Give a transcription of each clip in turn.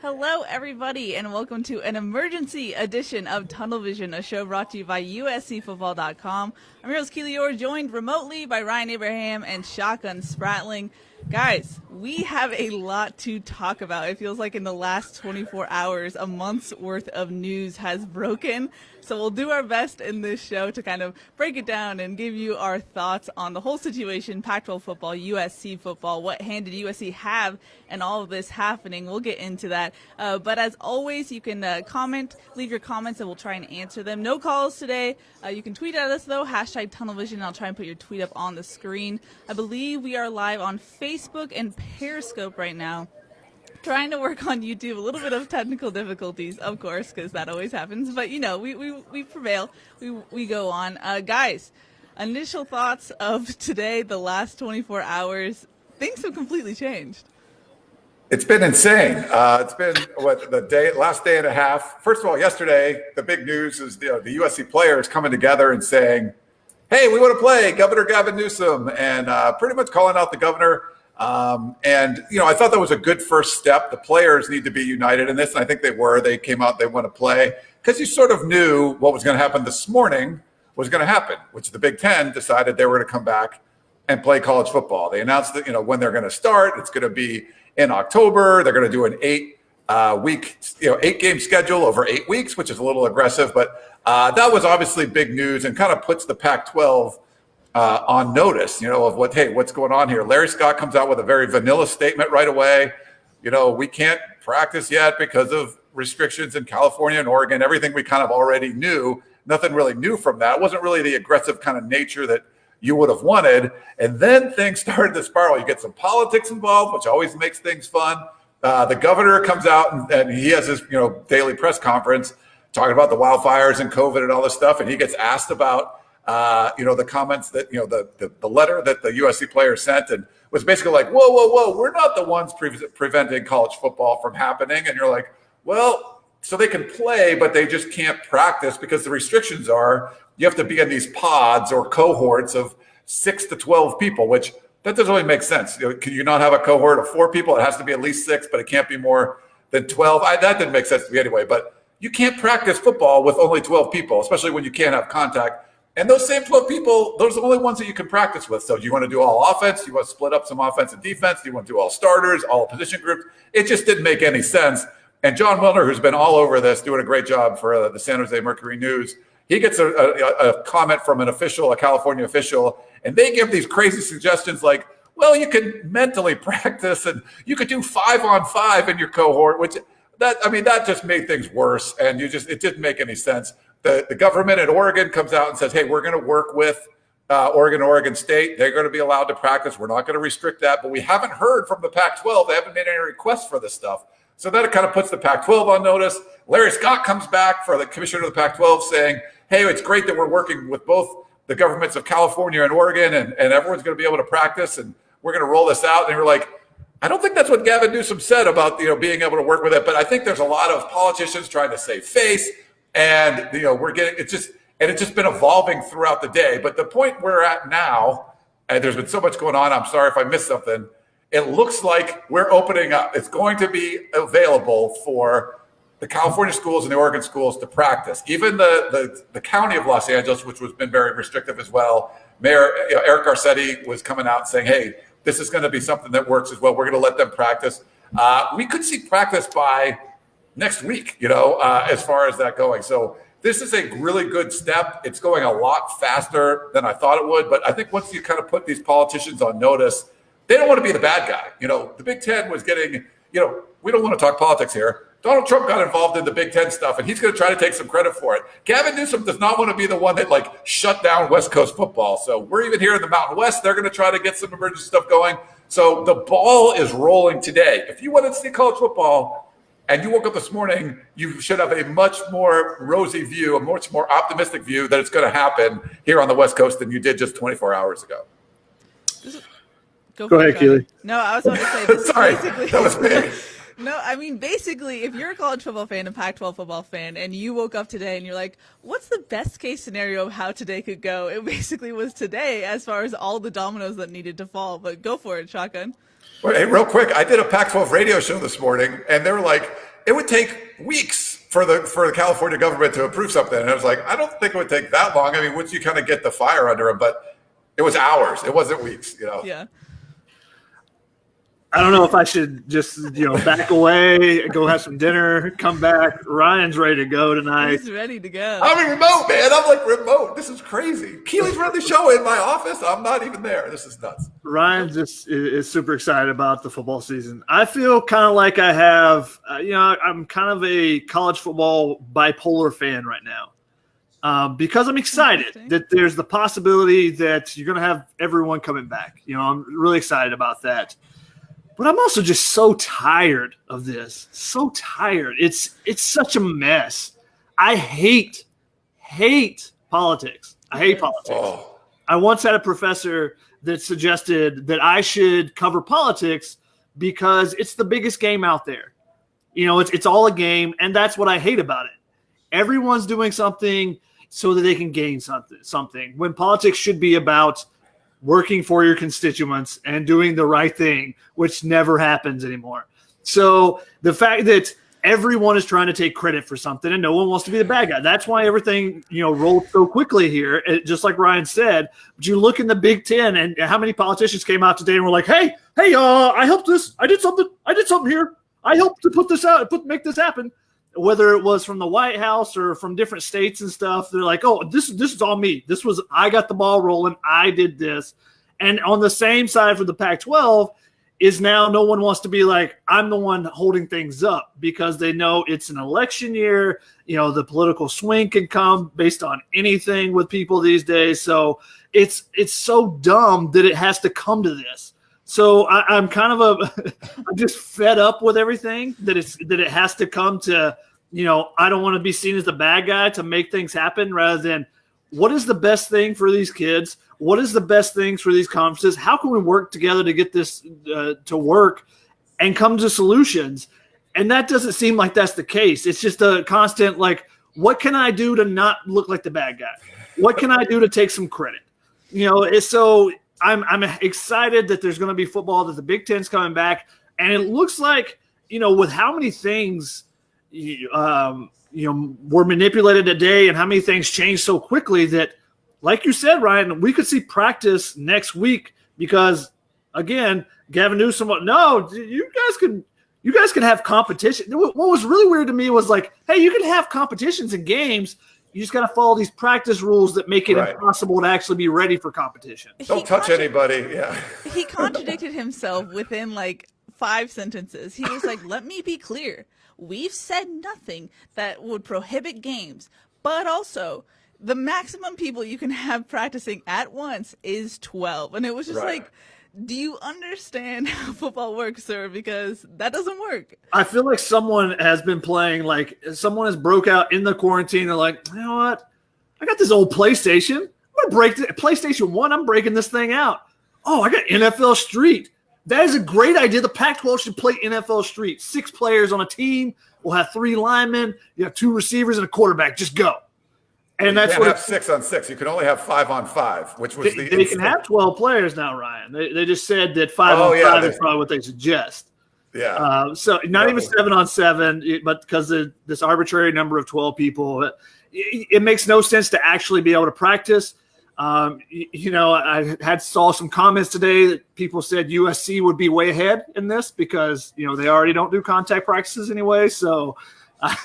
Hello, everybody, and welcome to an emergency edition of Tunnel Vision, a show brought to you by USCfootball.com. I'm your host, Keely, Eure, joined remotely by Ryan Abraham and Shotgun Spratling. Guys, we have a lot to talk about. It feels like in the last 24 hours, a month's worth of news has broken. So we'll do our best in this show to kind of break it down and give you our thoughts on the whole situation, Pac-12 football, USC football, what hand did USC have, and all of this happening. We'll get into that. But as always, you can comment, leave your comments, and we'll try and answer them. No calls today. You can tweet at us, though, hashtag TunnelVision. I'll try and put your tweet up on the screen. I believe we are live on Facebook and Periscope right now. Trying to work on YouTube, a little bit of technical difficulties, of course, because that always happens. But, you know, we prevail. We go on. Guys, initial thoughts of today, the last 24 hours. Things have completely changed. It's been insane. It's been last day and a half. First of all, yesterday, the big news is the USC players coming together and saying, hey, we want to play Governor Gavin Newsom, and pretty much calling out the governor. I thought that was a good first step. The players need to be united in this, and I think they were. They came out, they want to play, because you sort of knew what was going to happen this morning was going to happen, which the Big Ten decided they were going to come back and play college football. They announced that, when they're going to start. It's going to be in October. They're going to do an 8-game schedule over 8 weeks, which is a little aggressive, but that was obviously big news and kind of puts the Pac-12 on notice, of what's going on here. Larry Scott comes out with a very vanilla statement right away. We can't practice yet because of restrictions in California and Oregon, everything we kind of already knew. Nothing really new from that. It wasn't really the aggressive kind of nature that you would have wanted. And then things started to spiral. You get some politics involved, which always makes things fun. The governor comes out and he has his, daily press conference talking about the wildfires and COVID and all this stuff. And he gets asked about the comments that, the letter that the USC player sent, and was basically like, whoa, we're not the ones preventing college football from happening. And you're like, well, so they can play, but they just can't practice because the restrictions are you have to be in these pods or cohorts of 6 to 12 people, which that doesn't really make sense. Can you not have a cohort of 4 people? It has to be at least 6, but it can't be more than 12. That didn't make sense to me anyway, but you can't practice football with only 12 people, especially when you can't have contact. And those same 12 people, those are the only ones that you can practice with. So do you want to do all offense? Do you want to split up some offense and defense? Do you want to do all starters, all position groups? It just didn't make any sense. And John Wilner, who's been all over this, doing a great job for the San Jose Mercury News, he gets a comment from a California official, and they give these crazy suggestions like, well, you can mentally practice and you could do 5-on-5 in your cohort, that just made things worse. And it didn't make any sense. The government in Oregon comes out and says, hey, we're going to work with Oregon State. They're going to be allowed to practice. We're not going to restrict that. But we haven't heard from the Pac-12. They haven't made any requests for this stuff. So that kind of puts the Pac-12 on notice. Larry Scott comes back for the commissioner of the Pac-12 saying, hey, it's great that we're working with both the governments of California and Oregon, and everyone's going to be able to practice, and we're going to roll this out. And we're like, I don't think that's what Gavin Newsom said about being able to work with it. But I think there's a lot of politicians trying to save face. And, it's just been evolving throughout the day. But the point we're at now, and there's been so much going on, I'm sorry if I missed something. It looks like we're opening up. It's going to be available for the California schools and the Oregon schools to practice. Even the county of Los Angeles, which has been very restrictive as well. Mayor Eric Garcetti was coming out saying, hey, this is going to be something that works as well. We're going to let them practice. We could see practice by next week, as far as that going. So this is a really good step. It's going a lot faster than I thought it would. But I think once you kind of put these politicians on notice, they don't want to be the bad guy. The Big Ten was getting, we don't want to talk politics here. Donald Trump got involved in the Big Ten stuff, and he's going to try to take some credit for it. Gavin Newsom does not want to be the one that shut down West Coast football. So we're even here in the Mountain West. They're going to try to get some emergency stuff going. So the ball is rolling today. If you wanted to see college football and you woke up this morning, you should have a much more rosy view, a much more optimistic view that it's going to happen here on the West Coast than you did just 24 hours ago. Go ahead, Keely. No, I was about to say this. Sorry, that was me. No, I mean, basically, if you're a college football fan, a Pac-12 football fan, and you woke up today and you're like, what's the best case scenario of how today could go? It basically was today as far as all the dominoes that needed to fall. But go for it, Shotgun. Well, hey, real quick, I did a Pac-12 radio show this morning, and they were like, it would take weeks for the California government to approve something. And I was like, I don't think it would take that long. I mean, once you kind of get the fire under them, but it was hours. It wasn't weeks, Yeah. I don't know if I should just, back away, go have some dinner, come back. Ryan's ready to go tonight. He's ready to go. I'm remote, man. I'm remote. This is crazy. Keely's running the show in my office. I'm not even there. This is nuts. Ryan just is super excited about the football season. I feel kind of like I have, I'm kind of a college football bipolar fan right now. Because I'm excited that there's the possibility that you're going to have everyone coming back. I'm really excited about that. But I'm also just so tired of this. So tired. It's such a mess. I hate politics. I hate politics. Oh. I once had a professor that suggested that I should cover politics because it's the biggest game out there. It's all a game, and that's what I hate about it. Everyone's doing something so that they can gain something. When politics should be about working for your constituents and doing the right thing, which never happens anymore. So the fact that everyone is trying to take credit for something and no one wants to be the bad guy. That's why everything, rolled so quickly here, just like Ryan said. But you look in the Big Ten and how many politicians came out today and were like, hey, I helped this. I did something here. I helped to put this out, make this happen. Whether it was from the White House or from different states and stuff, they're like, oh, this is all me. I got the ball rolling. I did this. And on the same side for the Pac-12 is now no one wants to be like, I'm the one holding things up, because they know it's an election year. The political swing can come based on anything with people these days. So it's so dumb that it has to come to this. So I'm kind of I'm just fed up with everything that it has to come to, I don't want to be seen as the bad guy to make things happen, rather than what is the best thing for these kids? What is the best things for these conferences? How can we work together to get this to work and come to solutions? And that doesn't seem like that's the case. It's just a constant, what can I do to not look like the bad guy? What can I do to take some credit? So I'm excited that there's going to be football, that the Big Ten's coming back. And it looks like, with how many things, were manipulated today and how many things changed so quickly that, like you said, Ryan, we could see practice next week because, again, Gavin Newsom, no, you guys can have competition. What was really weird to me was hey, you can have competitions and games. You just got to follow these practice rules that make it impossible to actually be ready for competition. Don't touch anybody. Yeah. He contradicted himself within 5 sentences. He was like, let me be clear. We've said nothing that would prohibit games, but also the maximum people you can have practicing at once is 12. And it was just do you understand how football works, sir? Because that doesn't work. I feel like someone has been playing, someone has broke out in the quarantine. They're like, you know what? I got this old PlayStation. I'm going to break PlayStation 1. I'm breaking this thing out. Oh, I got NFL Street. That is a great idea. The Pac-12 should play NFL Street. 6 players on a team. We'll have 3 linemen. You have 2 receivers and a quarterback. Just go. And that's what have 6 on 6. You can only have 5 on 5, which was they can have 12 players now, Ryan. They just said that 5 on 5 is probably what they suggest. Yeah. So not even 7 on 7, but because of this arbitrary number of 12 people, it makes no sense to actually be able to practice. I saw some comments today that people said USC would be way ahead in this because they already don't do contact practices anyway. So.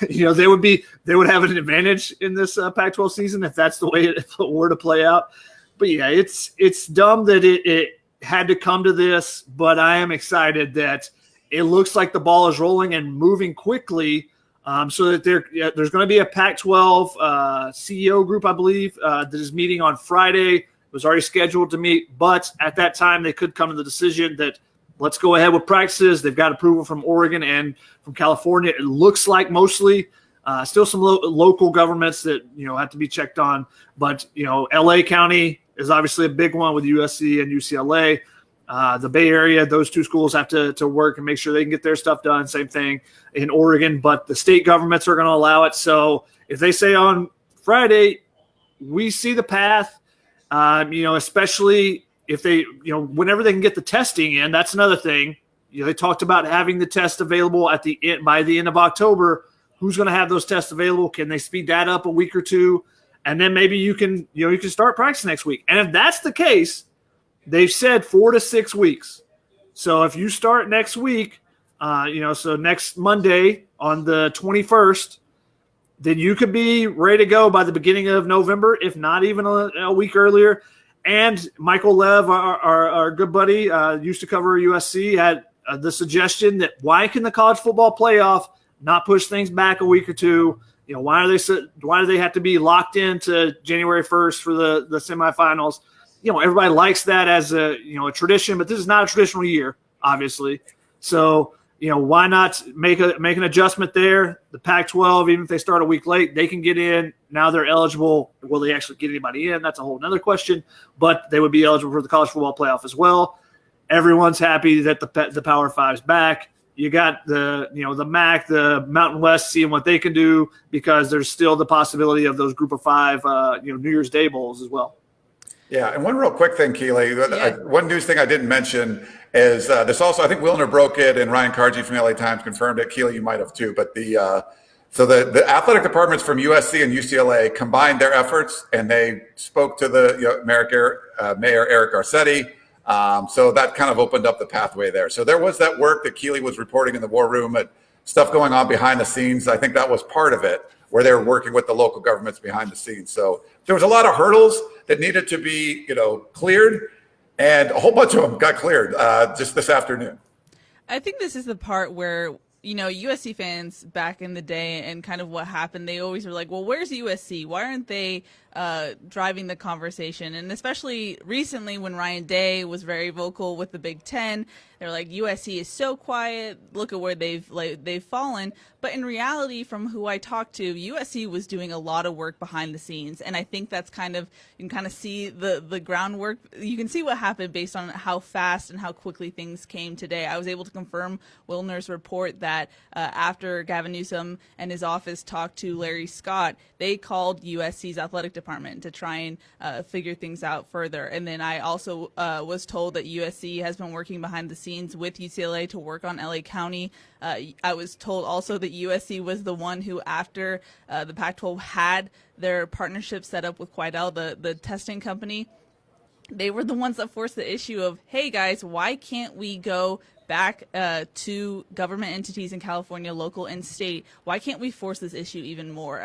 They would have an advantage in this Pac-12 season if that's the way it were to play out. But yeah, it's dumb that had to come to this, but I am excited that it looks like the ball is rolling and moving quickly. So that there's going to be a Pac-12 CEO group, I believe, that is meeting on Friday. It was already scheduled to meet, but at that time they could come to the decision that let's go ahead with practices. They've got approval from Oregon and from California. It looks like mostly still some local governments that have to be checked on, but LA County is obviously a big one with USC and UCLA. The Bay Area, those two schools have to work and make sure they can get their stuff done. Same thing in Oregon, but the state governments are going to allow it. So if they say on Friday, we see the path, especially if they, whenever they can get the testing in, that's another thing. They talked about having the test available by the end of October. Who's going to have those tests available? Can they speed that up a week or two? And then maybe you can start practice next week. And if that's the case, they've said 4 to 6 weeks. So if you start next week, so next Monday on the 21st, then you could be ready to go by the beginning of November, if not even a week earlier. And Michael Lev, our good buddy, used to cover USC, had the suggestion that why can the college football playoff not push things back a week or two? Why do they have to be locked into January 1st for the semifinals? Everybody likes that as a tradition, but this is not a traditional year, obviously. So, why not make an adjustment there? The Pac-12, even if they start a week late, they can get in. Now they're eligible. Will they actually get anybody in? That's a whole nother question. But they would be eligible for the college football playoff as well. Everyone's happy that the Power Five's back. You got the MAC, the Mountain West, seeing what they can do because there's still the possibility of those Group of Five, New Year's Day bowls as well. Yeah, and one real quick thing, Keely. One news thing I didn't mention is this also, I think Wilner broke it and Ryan Karji from LA Times confirmed it. Keely, you might have too. But the athletic departments from USC and UCLA combined their efforts and they spoke to the Mayor Eric Garcetti. So that kind of opened up the pathway there. So there was that work that Keely was reporting in the war room and stuff going on behind the scenes. I think that was part of it, where they were working with the local governments behind the scenes. So there was a lot of hurdles that needed to be, cleared, and a whole bunch of them got cleared just this afternoon. I think this is the part where, USC fans back in the day and kind of what happened, they always were like, well, where's USC? Why aren't they driving the conversation? And especially recently when Ryan Day was very vocal with the Big Ten, they're like, USC is so quiet. Look at where they've fallen. But in reality, from who I talked to, USC was doing a lot of work behind the scenes. And I think that's you can kind of see the groundwork. You can see what happened based on how fast and how quickly things came today. I was able to confirm Wilner's report that after Gavin Newsom and his office talked to Larry Scott, they called USC's athletic department to try and figure things out further. And then I also was told that USC has been working behind the scenes with UCLA to work on LA County. I was told also that USC was the one who, after the Pac-12 had their partnership set up with Quidel, the testing company, they were the ones that forced the issue of, hey guys, why can't we go back to government entities in California, local and state? Why can't we force this issue even more?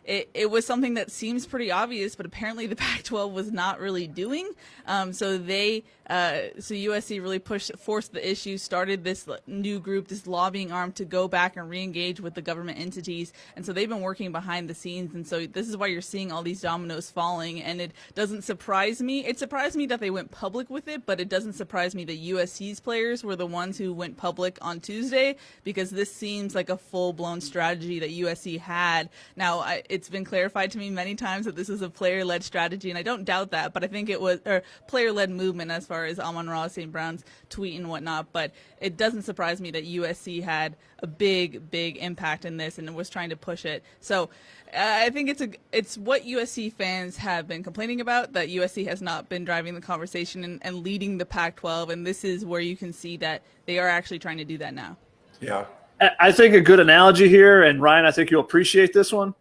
It was something that seems pretty obvious, but apparently the Pac-12 was not really doing. So USC really forced the issue, started this new group, this lobbying arm to go back and re-engage with the government entities. And so they've been working behind the scenes. And so this is why you're seeing all these dominoes falling. And it doesn't surprise me. It surprised me that they went public with it, but it doesn't surprise me that USC's players were the ones who went public on Tuesday, because this seems like a full-blown strategy that USC had. Now, it's been clarified to me many times that this is a player-led strategy, and I don't doubt that, but I think it was a player-led movement as far as Amon-Ra St. Brown's tweet and whatnot. But it doesn't surprise me that USC had a big impact in this and was trying to push it. So I think it's what USC fans have been complaining about, that USC has not been driving the conversation and leading the Pac-12, and this is where you can see that they are actually trying to do that now. Yeah. I think a good analogy here, and Ryan, I think you'll appreciate this one,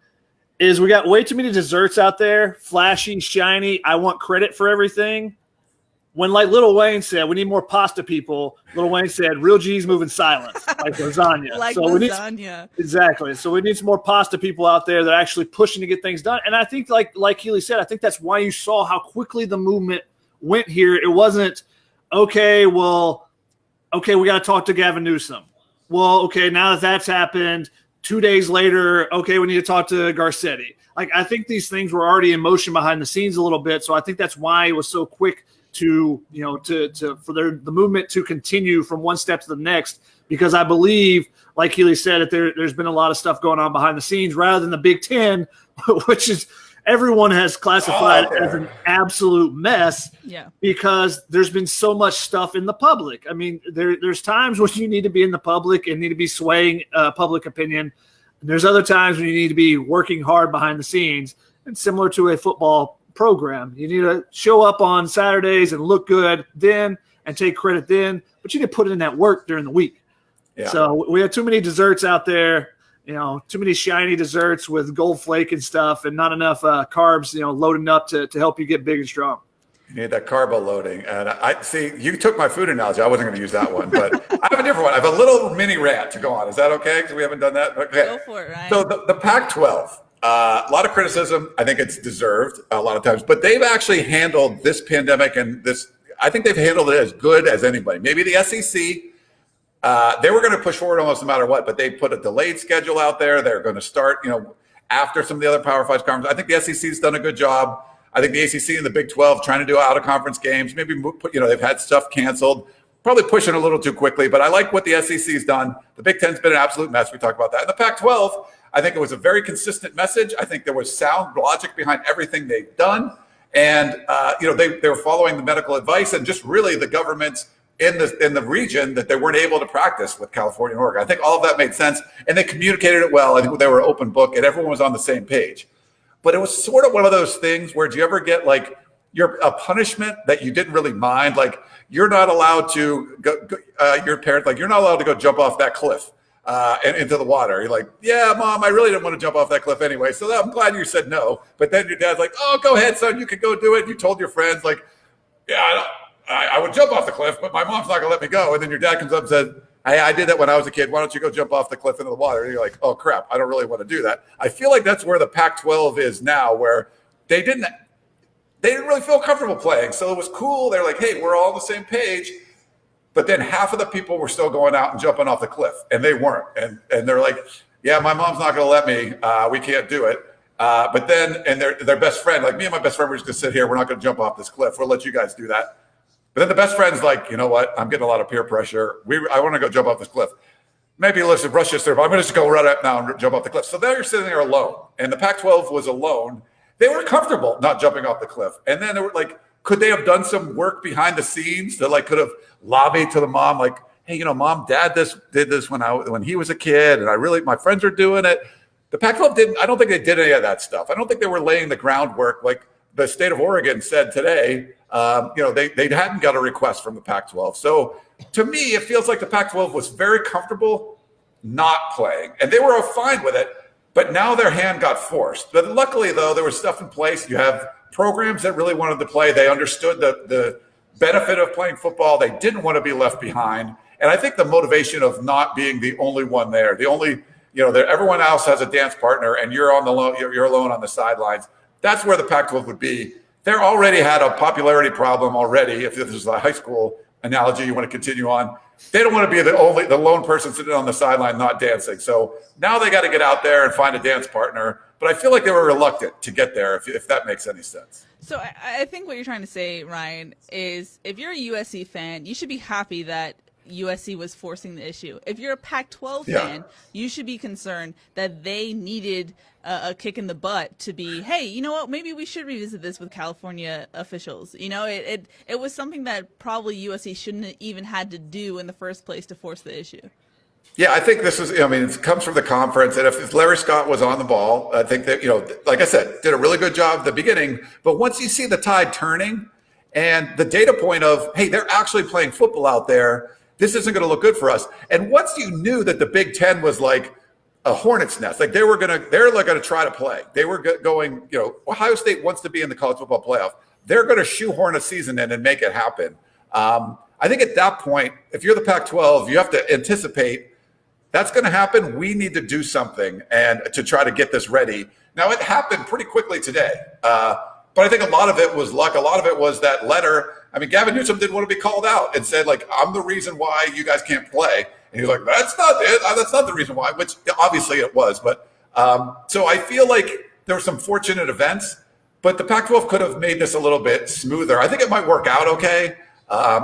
is we got way too many desserts out there, flashy, shiny, I want credit for everything. When, like Lil Wayne said, we need more pasta people, Lil Wayne said, real G's move in silence, like lasagna. Lasagna. Exactly. So we need some more pasta people out there that are actually pushing to get things done. And I think, like Keely said, I think that's why you saw how quickly the movement went here. It wasn't, okay, we got to talk to Gavin Newsom. Well, okay, now that that's happened, 2 days later, okay, we need to talk to Garcetti. Like, I think these things were already in motion behind the scenes a little bit, so I think that's why it was so quick to the movement to continue from one step to the next, because I believe, like Keely said, that there's been a lot of stuff going on behind the scenes rather than the Big Ten, which is everyone has classified as an absolute mess. Yeah. Because there's been so much stuff in the public. I mean, there's times when you need to be in the public and need to be swaying public opinion. And there's other times when you need to be working hard behind the scenes. And similar to a football program, you need to show up on Saturdays and look good then and take credit then, but you need to put in that work during the week. Yeah. So we have too many desserts out there, too many shiny desserts with gold flake and stuff, and not enough carbs, loading up to help you get big and strong. You need that carbo loading. And I see you took my food analogy. I wasn't going to use that one, but I have a different one. I have a little mini rant to go on. Is that okay? Because we haven't done that. Okay. Go for it, Ryan. So the Pac-12, a lot of criticism. I think it's deserved a lot of times, but they've actually handled this pandemic and this. I think they've handled it as good as anybody. Maybe the SEC. They were going to push forward almost no matter what, but they put a delayed schedule out there. They're going to start, after some of the other Power 5 conferences. I think the SEC's done a good job. I think the ACC and the Big 12 trying to do out-of-conference games. Maybe they've had stuff canceled. Probably pushing a little too quickly, but I like what the SEC's done. The Big 10's been an absolute mess. We talked about that. And the Pac-12, I think it was a very consistent message. I think there was sound logic behind everything they've done. And, they were following the medical advice and just really the governments in the region that they weren't able to practice with California and Oregon. I think all of that made sense, and they communicated it well. I think they were open book, and everyone was on the same page. But it was sort of one of those things where do you ever get like a punishment that you didn't really mind? Like you're not allowed to go your parent, like you're not allowed to go jump off that cliff and into the water. You're like, yeah, Mom, I really didn't want to jump off that cliff anyway. So I'm glad you said no. But then your dad's like, oh, go ahead, son, you can go do it. And you told your friends like, yeah, I would jump off the cliff, but my mom's not gonna let me go. And then your dad comes up and says, hey, I did that when I was a kid. Why don't you go jump off the cliff into the water? And you're like, oh, crap, I don't really want to do that. I feel like that's where the Pac-12 is now, where they didn't really feel comfortable playing. So it was cool. They're like, hey, we're all on the same page. But then half of the people were still going out and jumping off the cliff, and they weren't. And they're like, yeah, my mom's not going to let me. We can't do it. But then, and their best friend, like me and my best friend, we're just going to sit here. We're not going to jump off this cliff. We'll let you guys do that. But then the best friend's like, you know what? I'm getting a lot of peer pressure. I want to go jump off this cliff. Maybe listen, brush this through, but I'm going to just go right up now and jump off the cliff. So now you're sitting there alone. And the Pac-12 was alone. They were comfortable not jumping off the cliff. And then they were like, could they have done some work behind the scenes that like could have lobbied to the mom, like, hey, Mom, Dad did this when he was a kid, and my friends are doing it. The Pac-12 didn't. I don't think they did any of that stuff. I don't think they were laying the groundwork like the state of Oregon said today. They hadn't got a request from the Pac-12. So to me, it feels like the Pac-12 was very comfortable not playing, and they were fine with it. But now their hand got forced. But luckily, though, there was stuff in place. You have programs that really wanted to play. They understood the benefit of playing football. They didn't want to be left behind. And I think the motivation of not being the only one there, everyone else has a dance partner, and you're alone on the sidelines. That's where the Pac-12 would be. They already had a popularity problem already. If this is a high school analogy you want to continue on, they don't want to be the lone person sitting on the sideline not dancing. So now they got to get out there and find a dance partner. But I feel like they were reluctant to get there, if that makes any sense. So I think what you're trying to say, Ryan, is if you're a USC fan, you should be happy that USC was forcing the issue. If you're a Pac-12 fan, you should be concerned that they needed a kick in the butt to be, hey, you know what, maybe we should revisit this with California officials. It was something that probably USC shouldn't have even had to do in the first place to force the issue. Yeah, I think this is, it comes from the conference. And if Larry Scott was on the ball, I think that, like I said, did a really good job at the beginning. But once you see the tide turning and the data point of, hey, they're actually playing football out there, this isn't going to look good for us. And once you knew that the Big Ten was like a hornet's nest, like they're going to try to play. They were going, Ohio State wants to be in the college football playoff. They're going to shoehorn a season in and make it happen. I think at that point, if you're the Pac-12, you have to anticipate that's going to happen. We need to do something and to try to get this ready. Now, it happened pretty quickly today. But I think a lot of it was luck. A lot of it was that letter. I mean, Gavin Newsom didn't want to be called out and said, like, I'm the reason why you guys can't play. And he was like, that's not it. That's not the reason why, which obviously it was. But so I feel like there were some fortunate events, but the Pac-12 could have made this a little bit smoother. I think it might work out okay.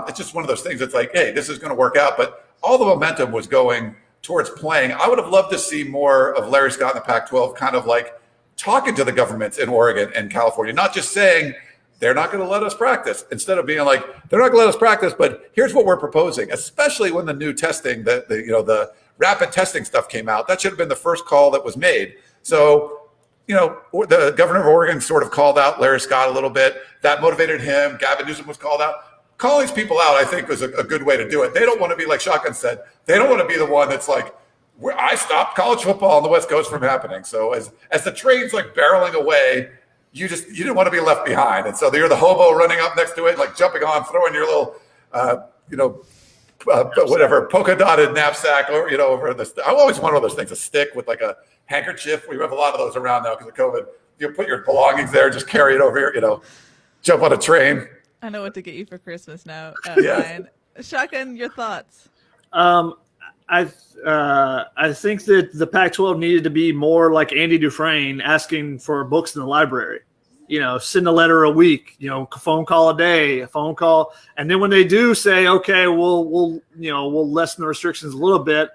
It's just one of those things. It's like, hey, this is going to work out. But all the momentum was going towards playing. I would have loved to see more of Larry Scott in the Pac-12 kind of like talking to the governments in Oregon and California, not just saying they're not going to let us practice, instead of being like, they're not going to let us practice, but here's what we're proposing, especially when the new testing, the rapid testing stuff came out. That should have been the first call that was made. So, the governor of Oregon sort of called out Larry Scott a little bit. That motivated him. Gavin Newsom was called out. Calling these people out, I think, was a good way to do it. They don't want to be, like Shotgun said, they don't want to be the one that's like, I stopped college football on the West Coast from happening. So as the train's like barreling away, you didn't want to be left behind. And so you're the hobo running up next to it, like jumping on, throwing your little, whatever polka dotted knapsack or over this. I always wanted one of those things, a stick with like a handkerchief. We have a lot of those around now because of COVID. You put your belongings there, just carry it over here, jump on a train. I know what to get you for Christmas now. Yes. Shotgun, your thoughts? I think that the Pac-12 needed to be more like Andy Dufresne, asking for books in the library. Send a letter a week. Phone call a day, a phone call, and then when they do say, okay, we'll lessen the restrictions a little bit,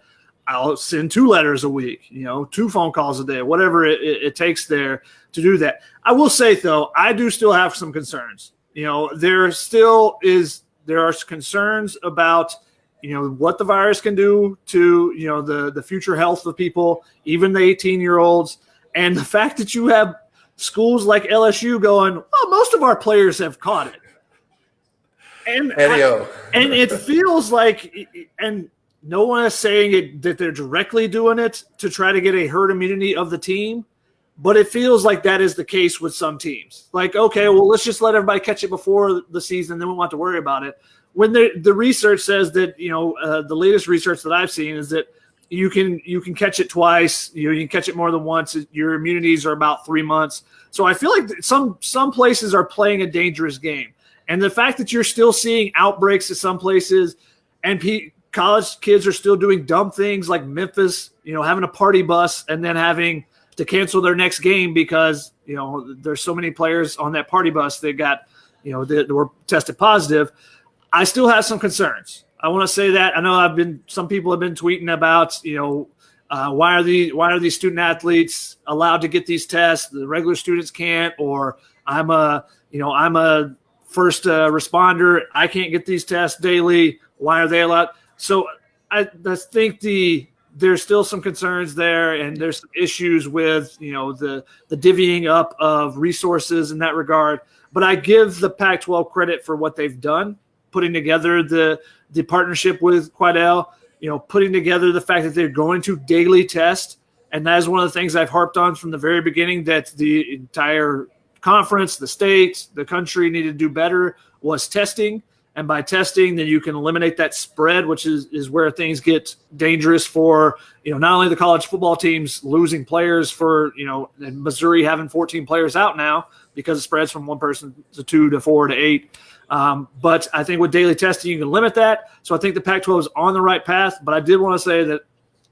I'll send 2 letters a week. 2 phone calls a day, whatever it takes there to do that. I will say though, I do still have some concerns. There are concerns about what the virus can do to, the future health of people, even the 18-year-olds. And the fact that you have schools like LSU going, well, most of our players have caught it. And it feels like, and no one is saying that they're directly doing it to try to get a herd immunity of the team, but it feels like that is the case with some teams. Like, okay, well, let's just let everybody catch it before the season, then we won't have to worry about it. When the research says that, the latest research that I've seen is that you can catch it twice, you can catch it more than once. Your immunities are about 3 months. So I feel like some places are playing a dangerous game. And the fact that you're still seeing outbreaks at some places and college kids are still doing dumb things like Memphis, having a party bus and then having to cancel their next game because, there's so many players on that party bus that got, that were tested positive. I still have some concerns. I want to say that. I know some people have been tweeting about, why are these student athletes allowed to get these tests? The regular students can't, or I'm a first responder. I can't get these tests daily. Why are they allowed? So I think there's still some concerns there, and there's some issues with, the divvying up of resources in that regard. But I give the Pac-12 credit for what they've done, putting together the partnership with Quidel, putting together the fact that they're going to daily test. And that is one of the things I've harped on from the very beginning, that the entire conference, the states, the country needed to do better was testing. And by testing, then you can eliminate that spread, which is where things get dangerous for, not only the college football teams losing players for, and Missouri having 14 players out now because it spreads from 1 person to 2 to 4 to 8. But I think with daily testing, you can limit that. So I think the Pac-12 is on the right path. But I did want to say that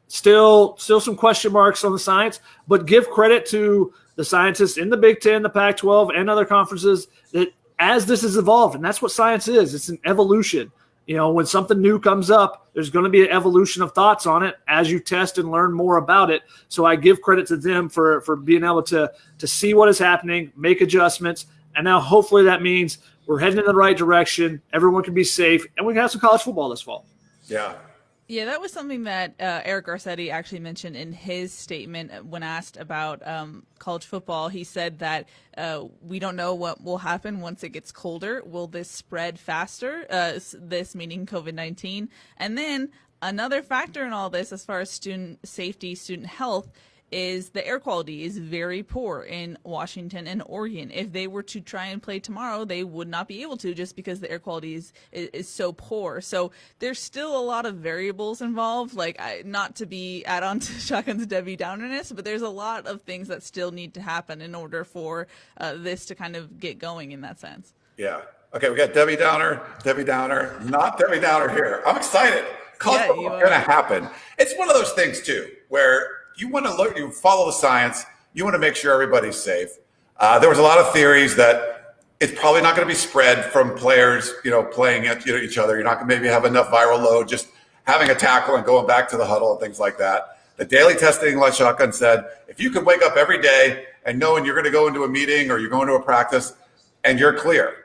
still some question marks on the science, but give credit to the scientists in the Big Ten, the Pac-12, and other conferences that as this has evolved, and that's what science is, it's an evolution. When something new comes up, there's going to be an evolution of thoughts on it as you test and learn more about it. So I give credit to them for being able to see what is happening, make adjustments, and now hopefully that means we're heading in the right direction. Everyone can be safe, and we can have some college football this fall. Yeah. Yeah, that was something that Eric Garcetti actually mentioned in his statement when asked about college football. He said that we don't know what will happen once it gets colder. Will this spread faster? This meaning COVID-19. And then another factor in all this, as far as student safety, student health, is the air quality is very poor in Washington and Oregon. If they were to try and play tomorrow, they would not be able to, just because the air quality is so poor. So there's still a lot of variables involved, not to be add on to Shotgun's Debbie Downerness, but there's a lot of things that still need to happen in order for this to kind of get going in that sense. Yeah. Okay, we got Debbie Downer, not Debbie Downer here. I'm excited. College football is going to happen. It's one of those things, too, where you want to look, you follow the science. You want to make sure everybody's safe. There was a lot of theories that it's probably not going to be spread from players, playing at each other. You're not going to maybe have enough viral load just having a tackle and going back to the huddle and things like that. The daily testing, like Shotgun said, if you could wake up every day and knowing you're going to go into a meeting or you're going to a practice and you're clear,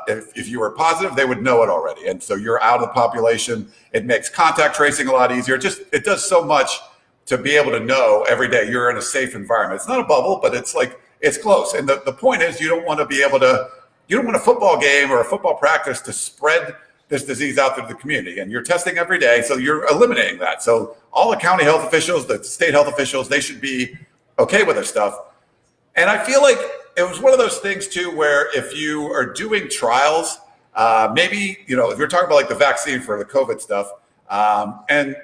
if you were positive, they would know it already. And so you're out of the population. It makes contact tracing a lot easier. It does so much to be able to know every day you're in a safe environment. It's not a bubble, but it's close. And the point is, you don't want a football game or a football practice to spread this disease out through the community. And you're testing every day, so you're eliminating that. So all the county health officials, the state health officials, they should be okay with this stuff. And I feel like it was one of those things too, where if you are doing trials, maybe, if you're talking about like the vaccine for the COVID stuff, and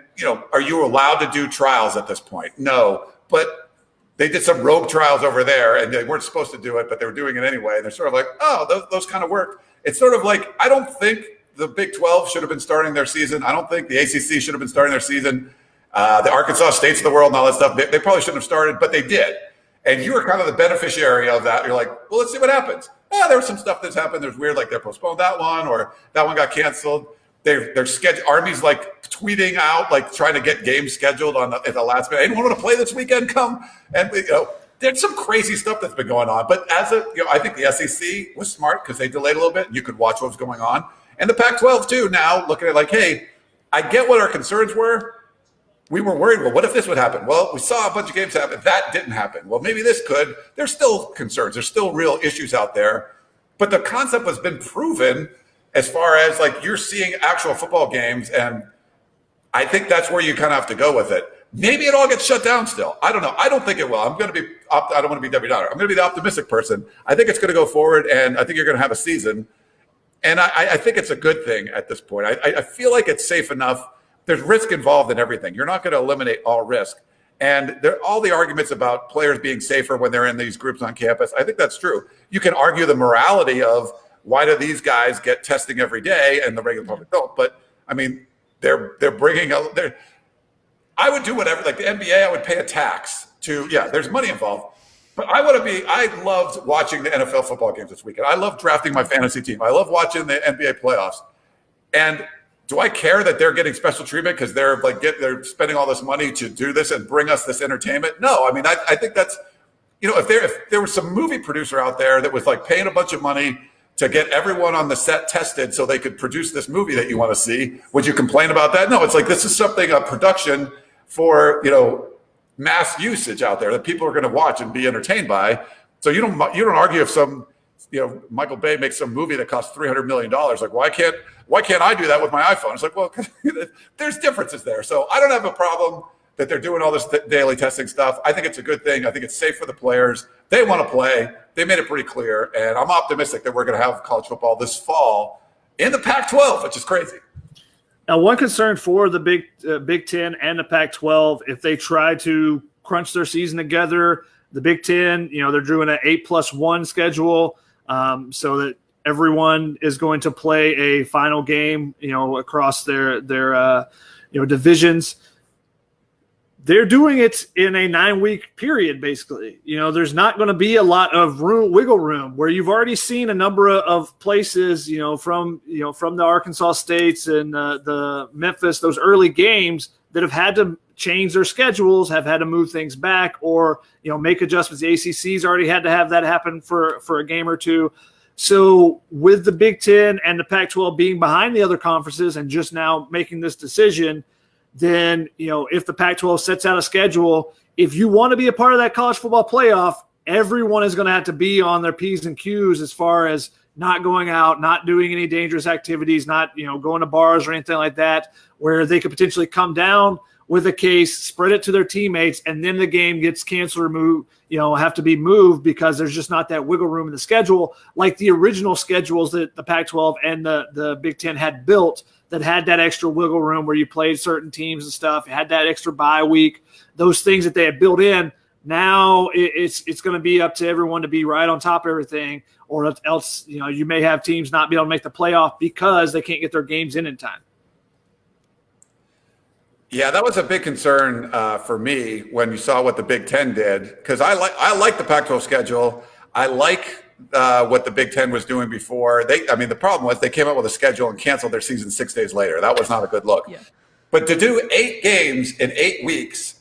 are you allowed to do trials at this point? No, but they did some rogue trials over there and they weren't supposed to do it, but they were doing it anyway. And they're sort of like, oh, those kind of work. It's sort of like, I don't think the Big 12 should have been starting their season. I don't think the ACC should have been starting their season. The Arkansas States of the world and all that stuff, they probably shouldn't have started, but they did. And you were kind of the beneficiary of that. You're like, well, let's see what happens. There was some stuff that's happened. There's weird, like they postponed that one or that one got canceled. They're scheduled. Army's like tweeting out, like trying to get games scheduled at the last minute. Anyone want to play this weekend? Come. And there's some crazy stuff that's been going on. But I think the SEC was smart because they delayed a little bit and you could watch what was going on. And the Pac-12 too, now looking at like, hey, I get what our concerns were. We were worried, well, what if this would happen? Well, we saw a bunch of games happen. That didn't happen. Well, maybe this could. There's still concerns. There's still real issues out there. But the concept has been proven as far as like you're seeing actual football games. And I think that's where you kind of have to go with it. Maybe it all gets shut down still. I don't know. I don't think it will. I don't want to be Debbie Downer. I'm going to be the optimistic person. I think it's going to go forward, and I think you're going to have a season. And I think it's a good thing at this point. I feel like it's safe enough. There's risk involved in everything. You're not going to eliminate all risk. And all the arguments about players being safer when they're in these groups on campus, I think that's true. You can argue the morality of why do these guys get testing every day and the regular public don't? But I mean, they're bringing I would do whatever, like the NBA, I would pay a tax to, there's money involved. But I loved watching the NFL football games this weekend. I love drafting my fantasy team. I love watching the NBA playoffs. And do I care that they're getting special treatment because they're spending all this money to do this and bring us this entertainment? No, I mean, I think that's, if there was some movie producer out there that was like paying a bunch of money to get everyone on the set tested so they could produce this movie that you want to see, would you complain about that? No, it's like, this is something, a production for, mass usage out there that people are going to watch and be entertained by. So you don't argue if some, Michael Bay makes some movie that costs $300 million. Like, why can't I do that with my iPhone? It's like, well, there's differences there. So I don't have a problem that they're doing all this daily testing stuff. I think it's a good thing. I think it's safe for the players. They want to play. They made it pretty clear. And I'm optimistic that we're going to have college football this fall in the Pac-12, which is crazy. Now, one concern for the Big Ten and the Pac-12, if they try to crunch their season together, the Big Ten, they're doing an 8+1 schedule so that everyone is going to play a final game, across their divisions. They're doing it in a 9-week period, basically. There's not going to be a lot of wiggle room where you've already seen a number of places, from the Arkansas States and the Memphis, those early games that have had to change their schedules, have had to move things back or, make adjustments. The ACC's already had to have that happen for a game or two. So with the Big Ten and the Pac-12 being behind the other conferences and just now making this decision, then, if the Pac-12 sets out a schedule, if you want to be a part of that college football playoff, everyone is going to have to be on their P's and Q's as far as not going out, not doing any dangerous activities, not, going to bars or anything like that, where they could potentially come down with a case, spread it to their teammates, and then the game gets canceled or moved, have to be moved because there's just not that wiggle room in the schedule like the original schedules that the Pac-12 and the Big Ten had built that had that extra wiggle room where you played certain teams and stuff. You had that extra bye week, those things that they had built in. Now it's going to be up to everyone to be right on top of everything, or else you may have teams not be able to make the playoff because they can't get their games in time. Yeah, that was a big concern for me when you saw what the Big Ten did, because I like the Pac-12 schedule. I like what the Big Ten was doing before. The problem was they came up with a schedule and canceled their season 6 days later. That was not a good look. Yeah. But to do 8 games in 8 weeks,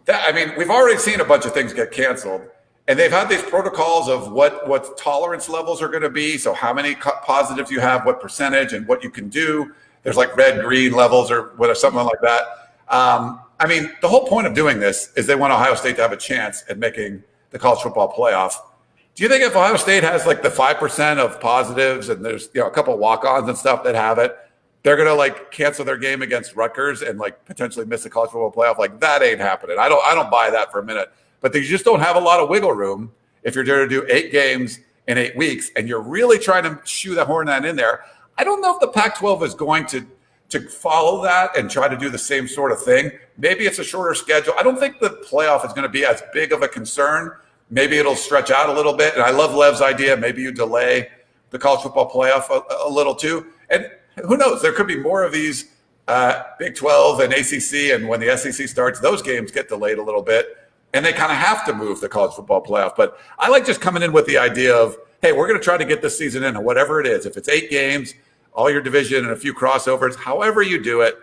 we've already seen a bunch of things get canceled. And they've had these protocols of what tolerance levels are going to be. So how many positives you have, what percentage, and what you can do. There's like red, green levels or whatever, something like that. The whole point of doing this is they want Ohio State to have a chance at making the college football playoff. Do you think if Ohio State has like the 5% of positives and there's a couple of walk-ons and stuff that have it, they're going to like cancel their game against Rutgers and like potentially miss the college football playoff? Like that ain't happening. I don't buy that for a minute. But they just don't have a lot of wiggle room if you're going to do 8 games in 8 weeks and you're really trying to shoe the horn that in there. I don't know if the Pac-12 is going to follow that and try to do the same sort of thing. Maybe it's a shorter schedule. I don't think the playoff is going to be as big of a concern. Maybe it'll stretch out a little bit. And I love Lev's idea. Maybe you delay the college football playoff a little too. And who knows? There could be more of these Big 12 and ACC. And when the SEC starts, those games get delayed a little bit. And they kind of have to move the college football playoff. But I like just coming in with the idea of, hey, we're going to try to get this season in, whatever it is. If it's 8 games, all your division and a few crossovers, however you do it,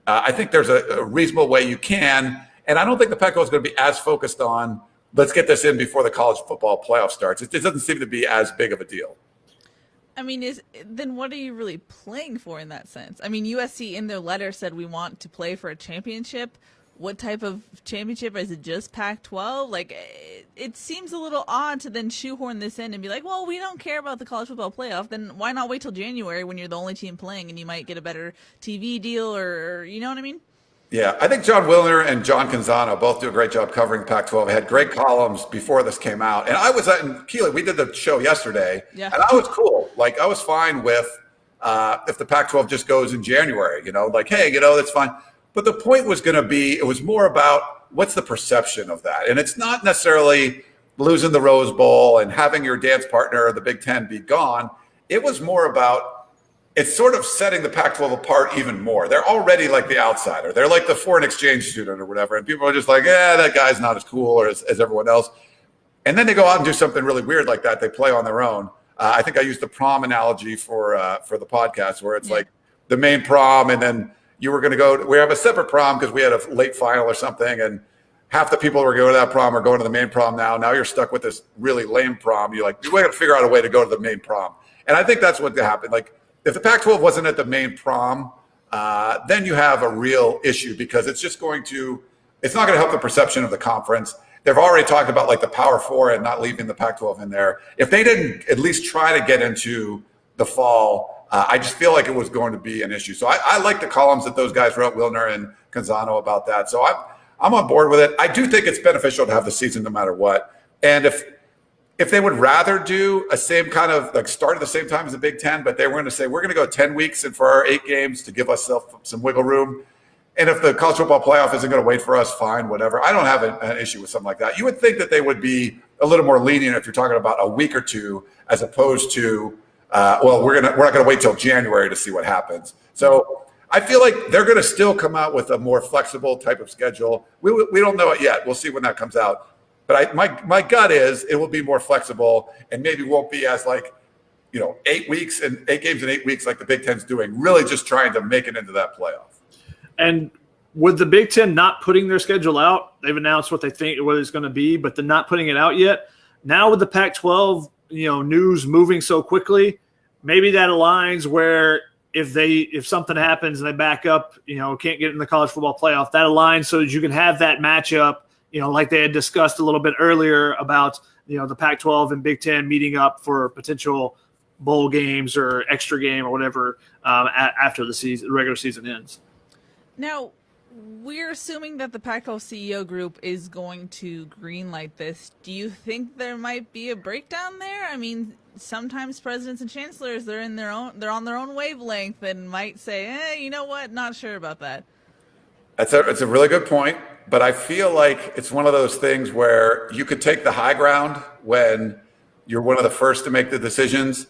I think there's a reasonable way you can. And I don't think the Pac-12 is going to be as focused on, let's get this in before the college football playoff starts. It doesn't seem to be as big of a deal. Then what are you really playing for in that sense? USC in their letter said we want to play for a championship. What type of championship? Is it just Pac-12? It seems a little odd to then shoehorn this in and be like, well, we don't care about the college football playoff. Then why not wait till January when you're the only team playing and you might get a better TV deal or you know what I mean? Yeah, I think John Wilner and John Canzano both do a great job covering Pac-12. They had great columns before this came out. And I was in Keely. We did the show yesterday, and I was cool. I was fine with if the Pac-12 just goes in January, hey, that's fine. But the point was going to be, it was more about what's the perception of that. And it's not necessarily losing the Rose Bowl and having your dance partner, the Big Ten, be gone. It was more about, it's sort of setting the Pac-12 apart even more. They're already like the outsider. They're like the foreign exchange student or whatever. And people are just like, that guy's not as cool or as everyone else. And then they go out and do something really weird like that. They play on their own. I think I used the prom analogy for the podcast where it's like the main prom and then you were going to go, we have a separate prom because we had a late final or something. And half the people who were going to that prom are going to the main prom now. Now you're stuck with this really lame prom. You're like, we got to figure out a way to go to the main prom. And I think that's what happened. Like if the Pac-12 wasn't at the main prom, then you have a real issue because it's not going to help the perception of the conference. They've already talked about like the Power Four and not leaving the Pac-12 in there. If they didn't at least try to get into the fall, I just feel like it was going to be an issue. So I like the columns that those guys wrote, Wilner and Canzano, about that. So I'm on board with it. I do think it's beneficial to have the season no matter what. And if they would rather do a same kind of like start at the same time as the Big Ten, but they were going to say, we're going to go 10 weeks and for our 8 games to give us some wiggle room. And if the college football playoff isn't going to wait for us, fine, whatever. I don't have an issue with something like that. You would think that they would be a little more lenient if you're talking about a week or two, as opposed to, we're not going to wait till January to see what happens. So I feel like they're going to still come out with a more flexible type of schedule. We don't know it yet. We'll see when that comes out. But my gut is it will be more flexible and maybe won't be as 8 weeks and 8 games in 8 weeks like the Big Ten's doing, really just trying to make it into that playoff. And with the Big Ten not putting their schedule out, they've announced what it's going to be, but they're not putting it out yet. Now with the Pac-12, news moving so quickly, maybe that aligns where if something happens and they back up, can't get in the college football playoff, that aligns so that you can have that matchup, like they had discussed a little bit earlier about, the Pac-12 and Big Ten meeting up for potential bowl games or extra game or whatever after the regular season ends. Now, we're assuming that the Pac-12 CEO group is going to greenlight this. Do you think there might be a breakdown there? I mean, sometimes presidents and chancellors, they're on their own wavelength and might say, you know what, not sure about that. It's a really good point, but I feel like it's one of those things where you could take the high ground when you're one of the first to make the decisions.